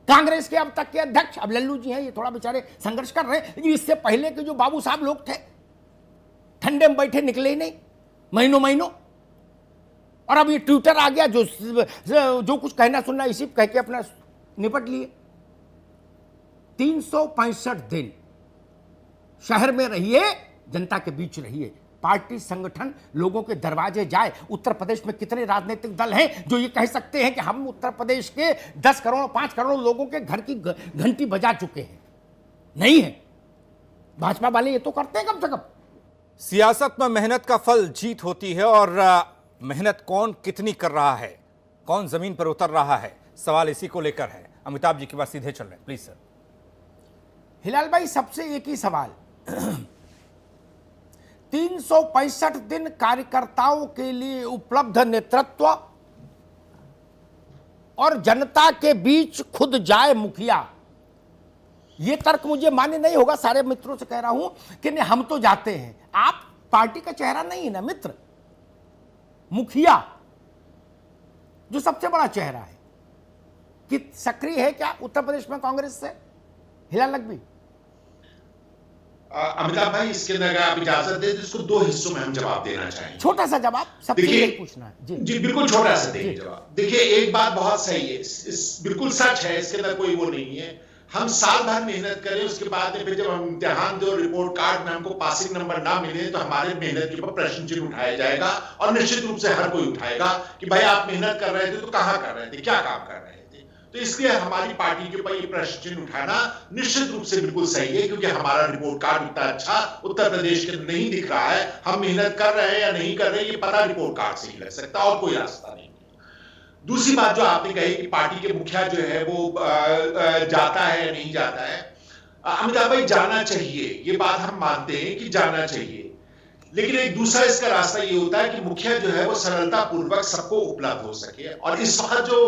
कांग्रेस के अब तक के अध्यक्ष, अब लल्लू जी हैं, ये थोड़ा बेचारे संघर्ष कर रहे हैं, लेकिन इससे पहले के जो बाबू साहब लोग थे, ठंडे में बैठे, निकले ही नहीं महीनों। और अब ये ट्विटर आ गया, जो कुछ कहना सुनना इसी कह के अपना निपट लिए। 365 दिन शहर में रहिए, जनता के बीच रहिए, पार्टी संगठन लोगों के दरवाजे जाए। उत्तर प्रदेश में कितने राजनीतिक दल हैं जो ये कह सकते हैं कि हम उत्तर प्रदेश के 10 करोड़ 5 करोड़ लोगों के घर की घंटी बजा चुके हैं? नहीं है। भाजपा वाले ये तो करते हैं कम से कम। सियासत में मेहनत का फल जीत होती है, और मेहनत कौन कितनी कर रहा है, कौन जमीन पर उतर रहा है, सवाल इसी को लेकर है। अमिताभ जी के पास सीधे चल रहे हैं, प्लीज सर। हिलाल भाई, सबसे एक ही सवाल 365 दिन कार्यकर्ताओं के लिए उपलब्ध नेतृत्व और जनता के बीच खुद जाए मुखिया, यह तर्क मुझे मान्य नहीं होगा। सारे मित्रों से कह रहा हूं कि नहीं, हम तो जाते हैं। आप पार्टी का चेहरा नहीं है ना मित्र। मुखिया जो सबसे बड़ा चेहरा है, कि सक्रिय है क्या उत्तर प्रदेश में कांग्रेस से? हिलाल नकवी। अमिताभ भाई, इसके अंदर अगर आप इजाजत दें तो इसको 2 हिस्सों में हम जवाब देना चाहेंगे। छोटा सा जवाब, सबसे यही पूछना है जी बिल्कुल छोटा सा देंगे जवाब। देखिए, एक बात बहुत सही है, बिल्कुल सच है, इसके अंदर कोई वो नहीं है। हम साल भर मेहनत करें, उसके बाद में फिर जब हम इम्तिहान दो, रिपोर्ट कार्ड में हमको पासिंग नंबर ना मिले, तो हमारे मेहनत के ऊपर प्रश्न चिन्ह उठाया जाएगा, और निश्चित रूप से हर कोई उठाएगा कि भाई आप मेहनत कर रहे थे तो कहां कर रहे थे, क्या काम कर रहे थे। तो इसलिए हमारी पार्टी के ऊपर ये प्रश्न चिन्ह उठाना निश्चित रूप से बिल्कुल सही है, क्योंकि हमारा रिपोर्ट कार्ड उतना अच्छा उत्तर प्रदेश के नहीं दिख रहा है। हम मेहनत कर रहे हैं या नहीं कर रहे हैं, ये पता रिपोर्ट कार्ड से ही लग सकता है, और कोई रास्ता नहीं। दूसरी बात जो आपने कही कि पार्टी के मुखिया जो है वो जाता है या नहीं जाता है, अमिताभ भाई जाना चाहिए, ये बात हम मानते हैं कि जाना चाहिए। लेकिन एक दूसरा इसका रास्ता ये होता है कि मुखिया जो है वो सरलता पूर्वक सबको उपलब्ध हो सके। और इस वक्त जो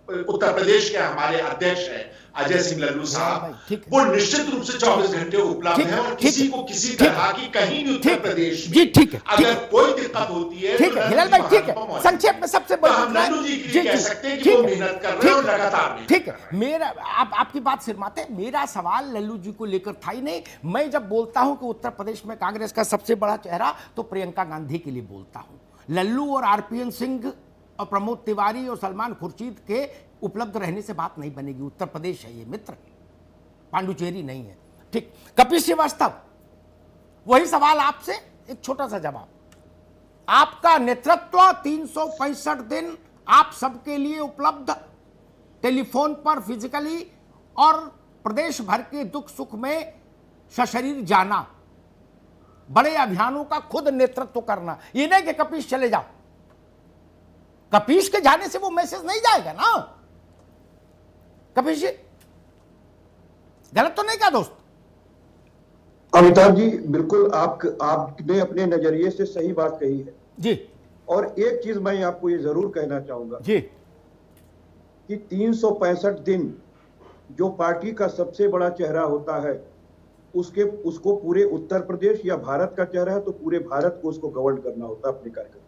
उत्तर प्रदेश के हमारे अध्यक्ष हैं अजय सिंह लल्लू साहब, वो निश्चित रूप से 24 घंटे उपलब्ध है, और किसी को किसी तरह की कहीं भी उत्तर प्रदेश में अगर कोई दिक्कत होती है, ठीक है हिलाल भाई, ठीक है, संक्षेप में सबसे बड़ा हम लल्लू जी के लिए कह सकते हैं कि वो मेहनत कर रहे हैं और लगातार। ठीक है, मेरा आपकी बात सिरमाते, मेरा सवाल लल्लू जी को लेकर था ही नहीं। मैं जब बोलता हूं कि उत्तर प्रदेश में कांग्रेस का सबसे बड़ा चेहरा, तो प्रियंका गांधी के लिए बोलता हूं। लल्लू और आरपीएन सिंह और प्रमोद तिवारी और सलमान खुर्शीद के उपलब्ध रहने से बात नहीं बनेगी। उत्तर प्रदेश है ये मित्र, पांडुचेरी नहीं है। ठीक, कपिल श्रीवास्तव, वही सवाल आपसे, एक छोटा सा जवाब। आपका नेतृत्व 365 दिन आप सबके लिए उपलब्ध, टेलीफोन पर, फिजिकली, और प्रदेश भर के दुख सुख में सशरीर जाना, बड़े अभियानों का खुद नेतृत्व करना। ये नहीं कि कपीश चले जाओ, कपीश के जाने से वो मैसेज नहीं जाएगा ना। कपीश जी गलत तो नहीं कहा दोस्त? अमिताभ जी, बिल्कुल आपने अपने नजरिए से सही बात कही है जी। और एक चीज मैं आपको ये जरूर कहना चाहूंगा जी कि 365 दिन जो पार्टी का सबसे बड़ा चेहरा होता है, उसको पूरे उत्तर प्रदेश या भारत का चेहरा है तो पूरे भारत को उसको गवर्न करना होता है अपने कार्यक्रम।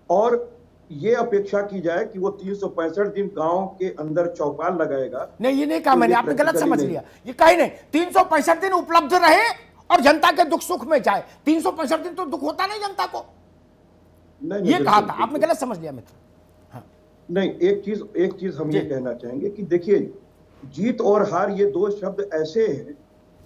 और ये अपेक्षा की जाए कि वो 365 दिन गांव के अंदर चौपाल लगाएगा, नहीं, ये नहीं कहा मैंने, आपने गलत समझ लिया। ये कहीं नहीं, 365 दिन उपलब्ध रहे और जनता के दुख सुख में जाए। 365 दिन तो दुख होता नहीं जनता को, नहीं, ये कहा था, आपने गलत समझ लिया मित्र। हाँ। नहीं, एक चीज हम ये कहना चाहेंगे कि देखिए, जीत और हार ये 2 शब्द ऐसे हैं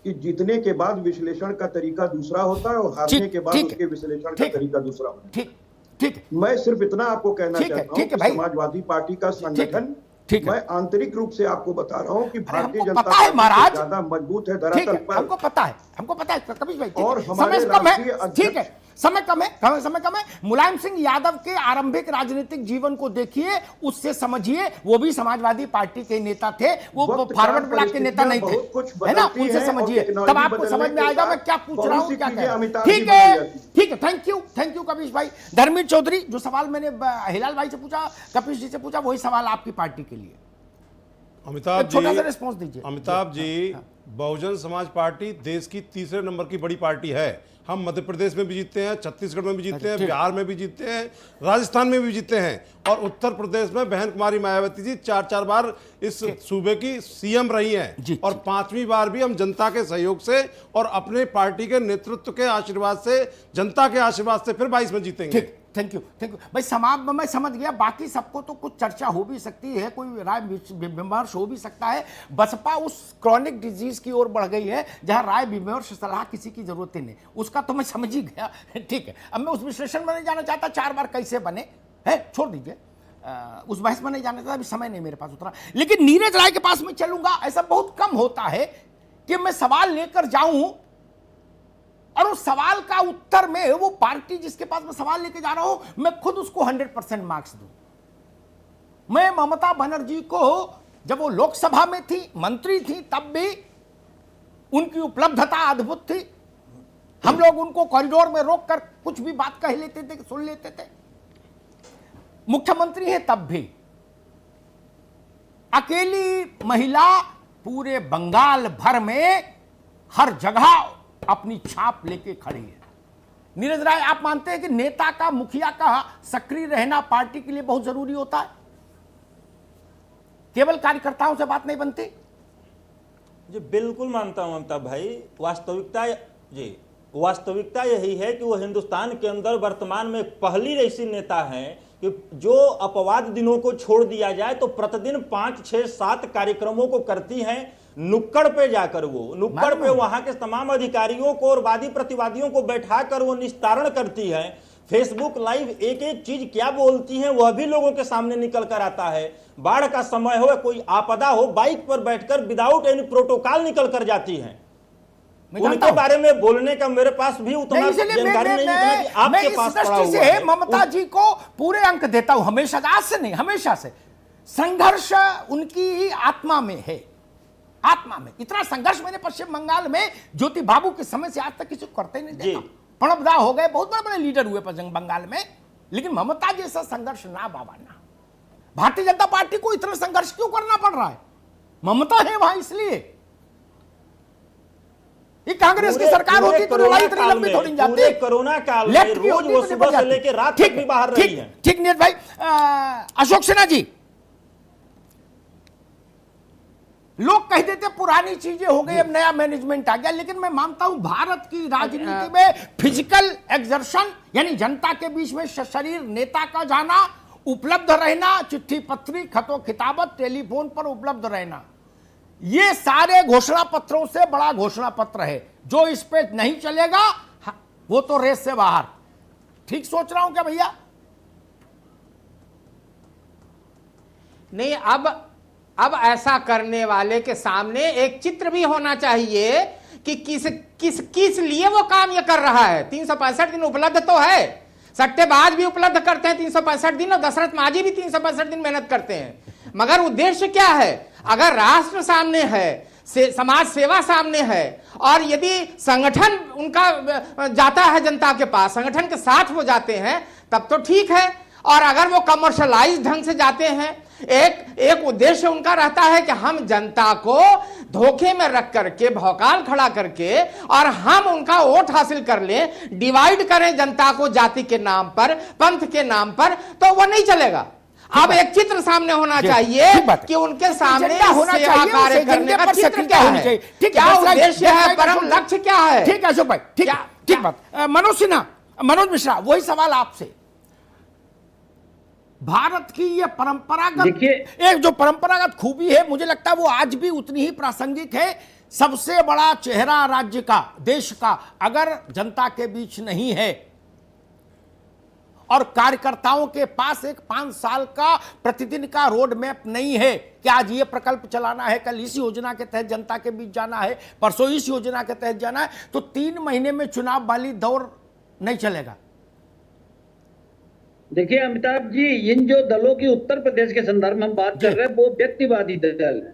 कि जीतने के बाद विश्लेषण का तरीका दूसरा होता है और हारने के बाद उसके विश्लेषण का तरीका दूसरा होता है। ठीक ठीक, मैं सिर्फ इतना आपको कहना चाहता हूं कि समाजवादी पार्टी का संगठन, मैं आंतरिक रूप से आपको बता रहा हूं कि भारतीय जनता पार्टी ज्यादा मजबूत है दरअसल पर। हमको पता है कपिश भाई, और हमारे समय कम है, ठीक है, समय कम है। मुलायम सिंह यादव के आरंभिक राजनीतिक जीवन को देखिए, उससे समझिए, वो भी समाजवादी पार्टी के नेता थे, वो फॉरवर्ड ब्लॉक के नेता नहीं थे, है ना? उनसे समझिए, तब आपको समझ में आएगा मैं क्या पूछ रहा हूँ, क्या कह रहा हूँ। ठीक है, थैंक यू कपिश भाई। धर्मेंद्र चौधरी, जो सवाल मैंने हिलाल भाई से पूछा, कपिश जी से पूछा, वही सवाल आपकी पार्टी के लिए। अमिताभ छोटा सा रिस्पॉन्स दीजिए। अमिताभ जी, बहुजन समाज पार्टी देश की 3रे नंबर की बड़ी पार्टी है। हम मध्य प्रदेश में भी जीतते हैं, छत्तीसगढ़ में भी जीतते हैं, बिहार में भी जीतते हैं, राजस्थान में भी जीतते हैं, और उत्तर प्रदेश में बहन कुमारी मायावती जी 4 बार इस सूबे की सीएम रही हैं, और 5वीं बार भी हम जनता के सहयोग से और अपने पार्टी के नेतृत्व के आशीर्वाद से, जनता के आशीर्वाद से फिर 22 में जीतेंगे। थैंक यू भाई। समाप्त मैं समझ गया, बाकी सबको तो कुछ चर्चा हो भी सकती है, कोई राय विमर्श हो भी सकता है। बसपा उस क्रॉनिक डिजीज की ओर बढ़ गई है जहां राय विमर्श सलाह किसी की जरूरत ही नहीं, उसका तो मैं समझ ही गया। ठीक है, अब मैं उस विश्लेषण में नहीं जाना चाहता 4 बार कैसे बने है, छोड़ दीजिए, उस बहस में नहीं जाना चाहता, अभी समय नहीं मेरे पास उतना। लेकिन नीरज राय के पास मैं चलूंगा। ऐसा बहुत कम होता है कि मैं सवाल लेकर जाऊं और उस सवाल का उत्तर में वो पार्टी जिसके पास मैं सवाल लेके जा रहा हूं मैं खुद उसको 100% मार्क्स दूं। मैं ममता बनर्जी को जब वो लोकसभा में थी, मंत्री थी, तब भी उनकी उपलब्धता अद्भुत थी। हम लोग उनको कॉरिडोर में रोककर कुछ भी बात कह लेते थे, सुन लेते थे। मुख्यमंत्री है तब भी अकेली महिला पूरे बंगाल भर में हर जगह अपनी छाप लेके खड़ी है। नीरज राय, आप मानते हैं कि नेता का, मुखिया का सक्रिय रहना पार्टी के लिए बहुत जरूरी होता है? केवल कार्यकर्ताओं से बात नहीं बनती? जी बिल्कुल मानता हूं ममता भाई। वास्तविकता यही है कि वो हिंदुस्तान के अंदर वर्तमान में पहली ऐसी नेता हैं कि जो अपवाद दिनों को छोड़ दिया जाए तो प्रतिदिन 5, 6, 7 कार्यक्रमों को करती हैं। नुक्कड़ पे जाकर वो नुक्कड़ पे वहां के तमाम अधिकारियों को और वादी प्रतिवादियों को बैठाकर वो निस्तारण करती है। फेसबुक लाइव एक एक चीज क्या बोलती हैं वह भी लोगों के सामने निकल कर आता है। बाढ़ का समय हो, कोई आपदा हो, बाइक पर बैठकर विदाउट एनी प्रोटोकॉल निकल कर जाती हैं। उनके बारे में बोलने का मेरे पास भी उतना जानकारी नहीं है कि आपके पास पड़ा हुआ है। ममता जी को पूरे अंक देता हूं, हमेशा, आज से नहीं, हमेशा से संघर्ष उनकी आत्मा में है। आत्मा में इतना संघर्ष मैंने पश्चिम बंगाल में ज्योति बाबू के समय से आज तक किसी को करते नहीं देखा। प्रणब दा हो गए, बहुत बड़े बड़े लीडर हुए पश्चिम बंगाल में, लेकिन ममता जैसा संघर्ष ना बाबा ना। भारतीय जनता पार्टी को इतना संघर्ष क्यों करना पड़ रहा है? ममता है वहां इसलिए। ये कांग्रेस की सरकार होती तो लड़ाई इतनी लंबी थोड़ी जाती। कोरोना काल में रोज वो सुबह से लेकर रात तक भी बाहर रही है। ठीक नीरज भाई। अशोक सिन्हा जी, लोग कहते थे पुरानी चीजें हो गई, अब नया मैनेजमेंट आ गया, लेकिन मैं मानता हूं भारत की राजनीति में फिजिकल एक्सर्शन यानी जनता के बीच में सशरीर नेता का जाना, उपलब्ध रहना, चिट्ठी पत्री, खतो खिताबत, टेलीफोन पर उपलब्ध रहना, ये सारे घोषणा पत्रों से बड़ा घोषणा पत्र है। जो इस पे नहीं चलेगा वो तो रेस से बाहर। ठीक सोच रहा हूं क्या भैया? नहीं, अब ऐसा करने वाले के सामने एक चित्र भी होना चाहिए कि किस लिए वो काम ये कर रहा है। 365 दिन उपलब्ध तो है, सट्टेबाज भी उपलब्ध करते हैं 365 दिन, और दशरथ मांझी भी 365 दिन मेहनत करते हैं, मगर उद्देश्य क्या है? अगर राष्ट्र सामने है, समाज सेवा सामने है, और यदि संगठन उनका जाता है जनता के पास, संगठन के साथ वो जाते हैं, तब तो ठीक है। और अगर वो कमर्शलाइज ढंग से जाते हैं, एक उद्देश्य उनका रहता है कि हम जनता को धोखे में रख करके, भौकाल खड़ा करके, और हम उनका वोट हासिल कर लें, डिवाइड करें जनता को जाति के नाम पर, पंथ के नाम पर, तो वो नहीं चलेगा। अब एक चित्र सामने होना चाहिए कि उनके सामने सेवा कार्य करने का चित्र क्या है, क्या उद्देश्य है, परम लक्ष्य क्या है। ठीक है अशोक भाई, ठीक बात। मनोज सिन्हा, मनोज मिश्रा, वही सवाल आपसे। भारत की ये परंपरागत, एक जो परंपरागत खूबी है, मुझे लगता है वो आज भी उतनी ही प्रासंगिक है। सबसे बड़ा चेहरा राज्य का, देश का, अगर जनता के बीच नहीं है और कार्यकर्ताओं के पास एक 5 साल का प्रतिदिन का रोड मैप नहीं है कि आज ये प्रकल्प चलाना है, कल इस योजना के तहत जनता के बीच जाना है, परसों इस योजना के तहत जाना है, तो 3 महीने में चुनाव वाली दौर नहीं चलेगा। देखिए अमिताभ जी, इन जो दलों की उत्तर प्रदेश के संदर्भ में हम बात कर रहे हैं, वो व्यक्तिवादी दल है,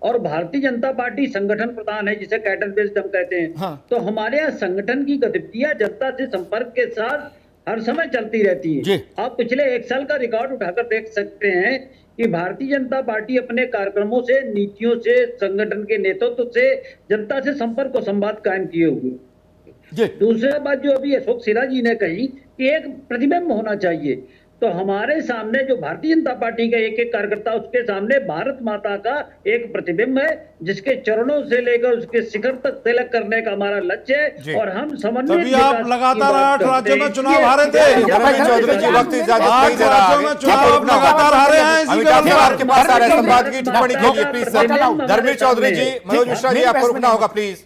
और भारतीय जनता पार्टी संगठन प्रधान है, जिसे कैडर बेस्ड हम कहते हैं। हाँ। तो हमारे यहाँ संगठन की गतिविधियां जनता से संपर्क के साथ हर समय चलती रहती है। आप पिछले 1 साल का रिकॉर्ड उठाकर देख सकते हैं कि भारतीय जनता पार्टी अपने कार्यक्रमों से, नीतियों से, संगठन के नेतृत्व से जनता से संपर्क और संवाद कायम किए हुए। दूसरी बात जो अभी अशोक सिन्हा जी ने कही कि एक प्रतिबिंब होना चाहिए, तो हमारे सामने जो भारतीय जनता पार्टी का एक एक कार्यकर्ता, उसके सामने भारत माता का एक प्रतिबिंब है, जिसके चरणों से लेकर उसके शिखर तक तिलक करने का हमारा लक्ष्य है। और हम समन्वित तभी आप लगातार 8 राज्यों में चुनाव हारे थे। चौधरी जी वक्त इजाजत नहीं दे रहा राज्यों में चुनाव लगातार हारे हैं। अमिताभ जी आपके पास आ रहे हैं, संवाद की टिप्पणी कीजिए प्लीज सर। धर्मेंद्र चौधरी जी, मनोज मिश्रा जी, आपको रुकना होगा प्लीज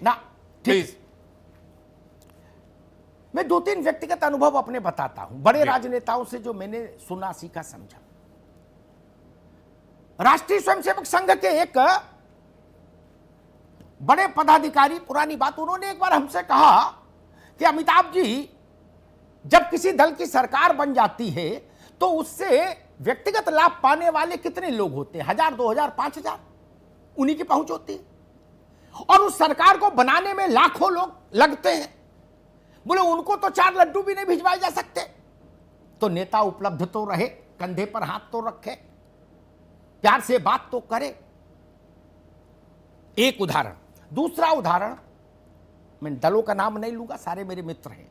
प्लीज। मैं 2-3 व्यक्तिगत अनुभव अपने बताता हूं, बड़े राजनेताओं से जो मैंने सुना, सीखा, समझा। राष्ट्रीय स्वयंसेवक संघ के एक बड़े पदाधिकारी, पुरानी बात, उन्होंने एक बार हमसे कहा कि अमिताभ जी, जब किसी दल की सरकार बन जाती है तो उससे व्यक्तिगत लाभ पाने वाले कितने लोग होते हैं? 1000, 2000, 5000, उन्हीं की पहुंच होती है। और उस सरकार को बनाने में लाखों लोग लगते हैं। बोले उनको तो 4 लड्डू भी नहीं भिजवाए जा सकते। तो नेता उपलब्ध तो रहे, कंधे पर हाथ तो रखे, प्यार से बात तो करे। एक उदाहरण। दूसरा उदाहरण, मैं दलों का नाम नहीं लूंगा, सारे मेरे मित्र हैं।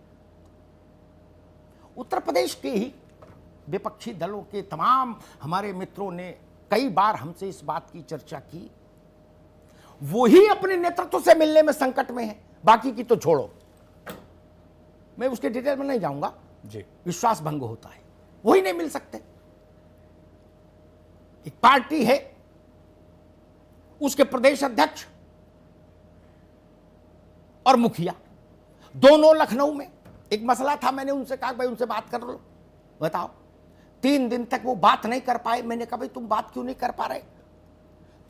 उत्तर प्रदेश के ही विपक्षी दलों के तमाम हमारे मित्रों ने कई बार हमसे इस बात की चर्चा की। वो ही अपने नेतृत्व से मिलने में संकट में है, बाकी की तो छोड़ो, मैं उसके डिटेल में नहीं जाऊंगा जी। विश्वास भंग होता है, वही नहीं मिल सकते। एक पार्टी है, उसके प्रदेश अध्यक्ष और मुखिया दोनों लखनऊ में। एक मसला था, मैंने उनसे कहा भाई उनसे बात कर लो, बताओ। 3 दिन तक वो बात नहीं कर पाए। मैंने कहा भाई तुम बात क्यों नहीं कर पा रहे?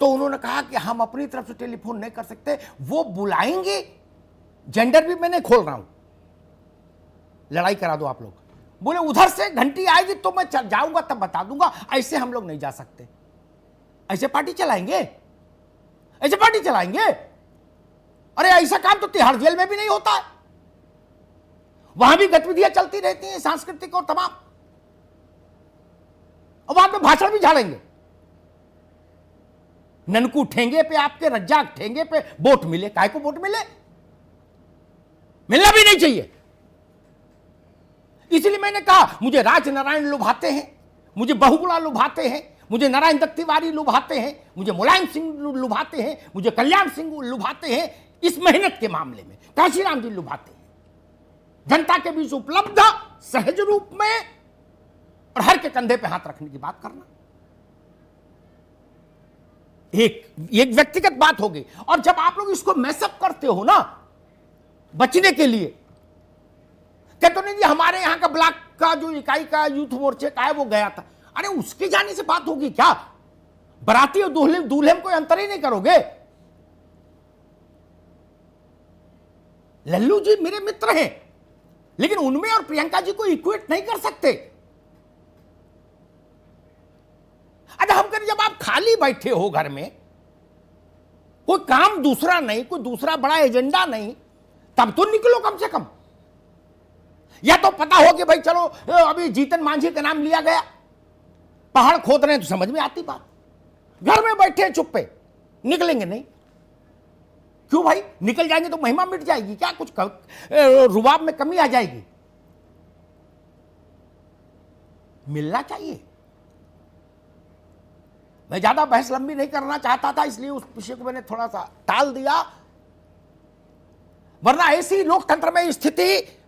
तो उन्होंने कहा कि हम अपनी तरफ से टेलीफोन नहीं कर सकते, वो बुलाएंगे। जेंडर भी मैं नहीं खोल रहा हूं, लड़ाई करा दो आप लोग। बोले उधर से घंटी आएगी तो मैं चल जाऊंगा, तब बता दूंगा। ऐसे हम लोग नहीं जा सकते। ऐसे पार्टी चलाएंगे? ऐसे पार्टी चलाएंगे? अरे ऐसा काम तो तिहाड़ जेल में भी नहीं होता है। वहां भी गतिविधियां चलती रहती हैं, सांस्कृतिक और तमाम, और वहां पे भाषण भी झाड़ेंगे। ननकू ठेंगे पे, आपके रज्जाक ठेंगे पे वोट मिले। काय को वोट मिले? मिलना भी नहीं चाहिए। इसलिए मैंने कहा मुझे राजनारायण लुभाते हैं, मुझे बहुगुणा लुभाते हैं, मुझे नारायण दत्त तिवारी लुभाते हैं, मुझे मुलायम सिंह लुभाते हैं, मुझे कल्याण सिंह लुभाते हैं। इस मेहनत के मामले में काशीराम जी लुभाते हैं। जनता के बीच उपलब्ध, सहज रूप में, और हर के कंधे पे हाथ रखने की बात करना एक व्यक्तिगत बात हो गई। और जब आप लोग इसको मैसअप करते हो ना बचने के लिए, कहते नहीं जी हमारे यहां का ब्लॉक का जो इकाई का यूथ मोर्चे का है वो गया था। अरे उसके जाने से बात होगी क्या? बराती और दूल्हे में कोई अंतर ही नहीं करोगे? लल्लू जी मेरे मित्र हैं, लेकिन उनमें और प्रियंका जी को इक्वेट नहीं कर सकते। अच्छा हम करें, जब आप खाली बैठे हो घर में, कोई काम दूसरा नहीं, कोई दूसरा बड़ा एजेंडा नहीं, तब तो निकलो कम से कम। या तो पता हो कि भाई चलो अभी जीतन मांझी का नाम लिया गया, पहाड़ खोद रहे हैं, तो समझ में आती बात। घर में बैठे चुप्पे, निकलेंगे नहीं। क्यों भाई? निकल जाएंगे तो महिमा मिट जाएगी क्या? कुछ रुबाब में कमी आ जाएगी? मिलना चाहिए। मैं ज्यादा बहस लंबी नहीं करना चाहता था, इसलिए उस विषय को मैंने थोड़ा सा टाल दिया। वरना ऐसी लोकतंत्र में स्थिति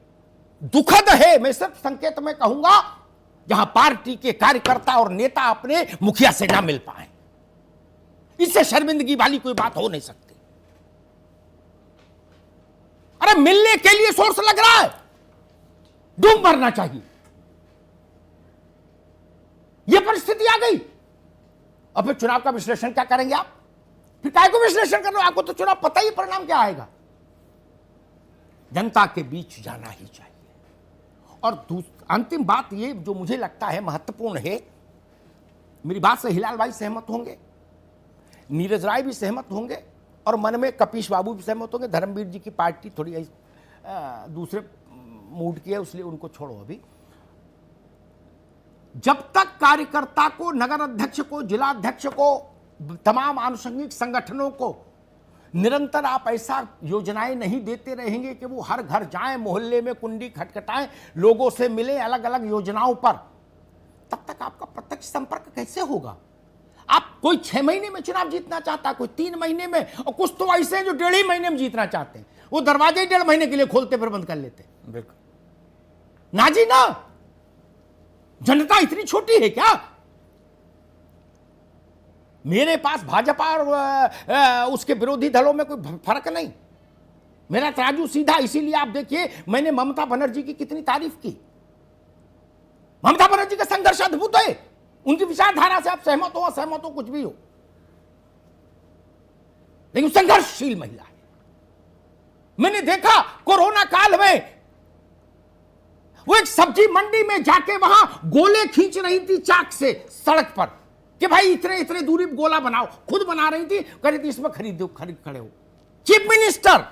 दुखद है। मैं सिर्फ संकेत में कहूंगा, जहां पार्टी के कार्यकर्ता और नेता अपने मुखिया से ना मिल पाए। इससे शर्मिंदगी वाली कोई बात हो नहीं सकती। अरे मिलने के लिए सोर्स लग रहा है, डूब मरना चाहिए। यह परिस्थिति आ गई। अब फिर चुनाव का विश्लेषण क्या करेंगे आप? फिर काय को विश्लेषण कर लो? आपको तो चुनाव पता ही परिणाम क्या आएगा। जनता के बीच जाना ही चाहिए। और अंतिम बात ये जो मुझे लगता है महत्वपूर्ण है, मेरी बात से हिलाल भाई सहमत होंगे, नीरज राय भी सहमत होंगे, और मन में कपीश बाबू भी सहमत होंगे। धर्मवीर जी की पार्टी थोड़ी दूसरे मूड की है, इसलिए उनको छोड़ो अभी। जब तक कार्यकर्ता को, नगर अध्यक्ष को, जिला अध्यक्ष को, तमाम आनुषंगिक संगठनों को निरंतर आप ऐसा योजनाएं नहीं देते रहेंगे कि वो हर घर जाएं, मोहल्ले में कुंडी खटखटाएं, लोगों से मिलें अलग अलग योजनाओं पर, तब तक आपका प्रत्यक्ष संपर्क कैसे होगा? आप कोई 6 महीने में चुनाव जीतना चाहता है, कोई 3 महीने में, और कुछ तो ऐसे हैं जो 1.5 महीने में जीतना चाहते हैं। वो दरवाजे ही 1.5 महीने के लिए खोलते फिर बंद कर लेते। बिल्कुल ना जी ना, जनता इतनी छोटी है क्या? मेरे पास भाजपा और उसके विरोधी दलों में कोई फर्क नहीं। मेरा तराजू सीधा, इसीलिए आप देखिए मैंने ममता बनर्जी की कितनी तारीफ की। ममता बनर्जी का संघर्ष अद्भुत है। उनकी विचारधारा से आप सहमत हो असहमत हो कुछ भी हो, लेकिन संघर्षशील महिला है। मैंने देखा कोरोना काल में वो एक सब्जी मंडी में जाके वहां गोले खींच रही थी चाक से सड़क पर कि भाई इतने इतने दूरी गोला बनाओ, खुद बना रही थी, कह रही थी इसमें खरीद खड़े हो। चीफ मिनिस्टर,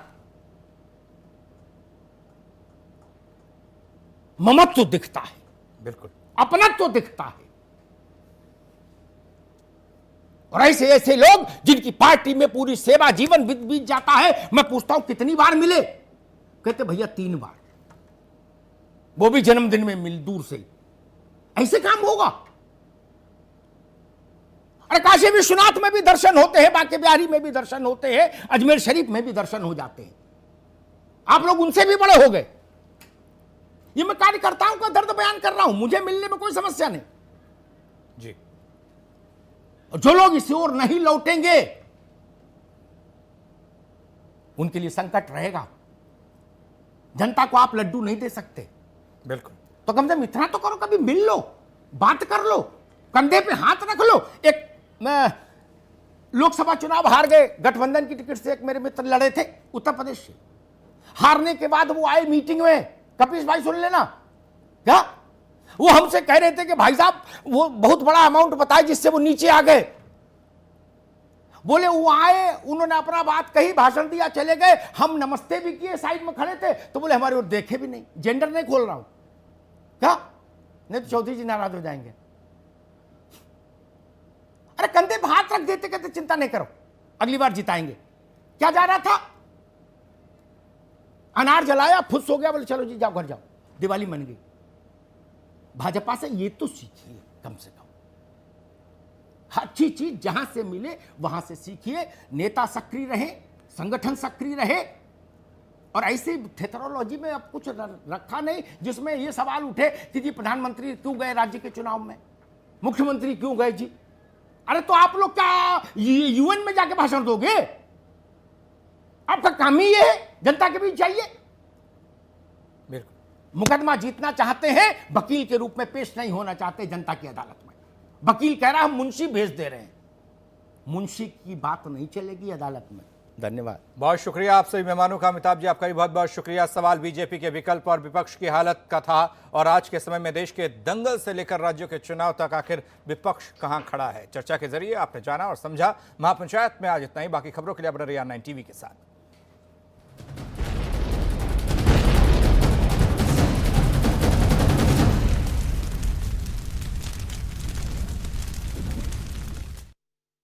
ममत्व तो दिखता है, बिल्कुल अपनत्व तो दिखता है। और ऐसे ऐसे लोग जिनकी पार्टी में पूरी सेवा जीवन बीत जाता है, मैं पूछता हूं कितनी बार मिले? कहते भैया 3 बार, वो भी जन्मदिन में मिल, दूर से। ऐसे काम होगा? अरे काशी विश्वनाथ में भी दर्शन होते हैं, बांके बिहारी में भी दर्शन होते हैं, अजमेर शरीफ में भी दर्शन हो जाते हैं। आप लोग उनसे भी बड़े हो गए। ये मैं कार्यकर्ताओं का दर्द बयान कर रहा हूं, मुझे मिलने में कोई समस्या नहीं जी। जो लोग इस ओर नहीं लौटेंगे उनके लिए संकट रहेगा। जनता को आप लड्डू नहीं दे सकते, बिल्कुल। तो कम से कम इतना तो करो, कभी मिल लो, बात कर लो, कंधे पे हाथ रख लो। एक लोकसभा चुनाव हार गए, गठबंधन की टिकट से एक मेरे मित्र लड़े थे उत्तर प्रदेश से। हारने के बाद वो आए मीटिंग में, कपिश भाई सुन लेना क्या, वो हमसे कह रहे थे कि भाई साहब वो बहुत बड़ा अमाउंट बताए जिससे वो नीचे आ गए। बोले वो आए, उन्होंने अपना बात कही, भाषण दिया, चले गए। हम नमस्ते भी किए, साइड में खड़े थे, तो बोले हमारी ओर देखे भी नहीं। जेंडर नहीं खोल रहा हूं क्या, नहीं तो चौधरी जी नाराज हो जाएंगे। अरे कंधे पे हाथ रख देते, कहते चिंता नहीं करो अगली बार जिताएंगे। क्या जा रहा था, अनार जलाया, फुस हो गया, बोले चलो जी जाओ घर जाओ, दिवाली मन गई। भाजपा से ये तो सीखिए कम से कम, अच्छी चीज जहां से मिले वहां से सीखिए। नेता सक्रिय रहे, संगठन सक्रिय रहे, और ऐसे थेथरोलॉजी में अब कुछ रखा नहीं जिसमें ये सवाल उठे कि जी प्रधानमंत्री क्यों गए राज्य के चुनाव में, मुख्यमंत्री क्यों गए जी। अरे तो आप लोग क्या यूएन में जाके भाषण दोगे? आपका काम ही ये है, जनता के बीच जाइए। बिल्कुल। मुकदमा जीतना चाहते हैं, वकील के रूप में पेश नहीं होना चाहते जनता की अदालत में। वकील कह रहा हम मुंशी भेज दे रहे हैं, मुंशी की बात नहीं चलेगी अदालत में। धन्यवाद, बहुत शुक्रिया आप सभी मेहमानों का। अमिताभ जी आपका भी बहुत बहुत शुक्रिया। सवाल बीजेपी के विकल्प और विपक्ष की हालत का था, और आज के समय में देश के दंगल से लेकर राज्यों के चुनाव तक आखिर विपक्ष कहां खड़ा है, चर्चा के जरिए आपने जाना और समझा। महापंचायत में आज इतना ही। बाकी खबरों के लिए आप रहे 9 टीवी के साथ।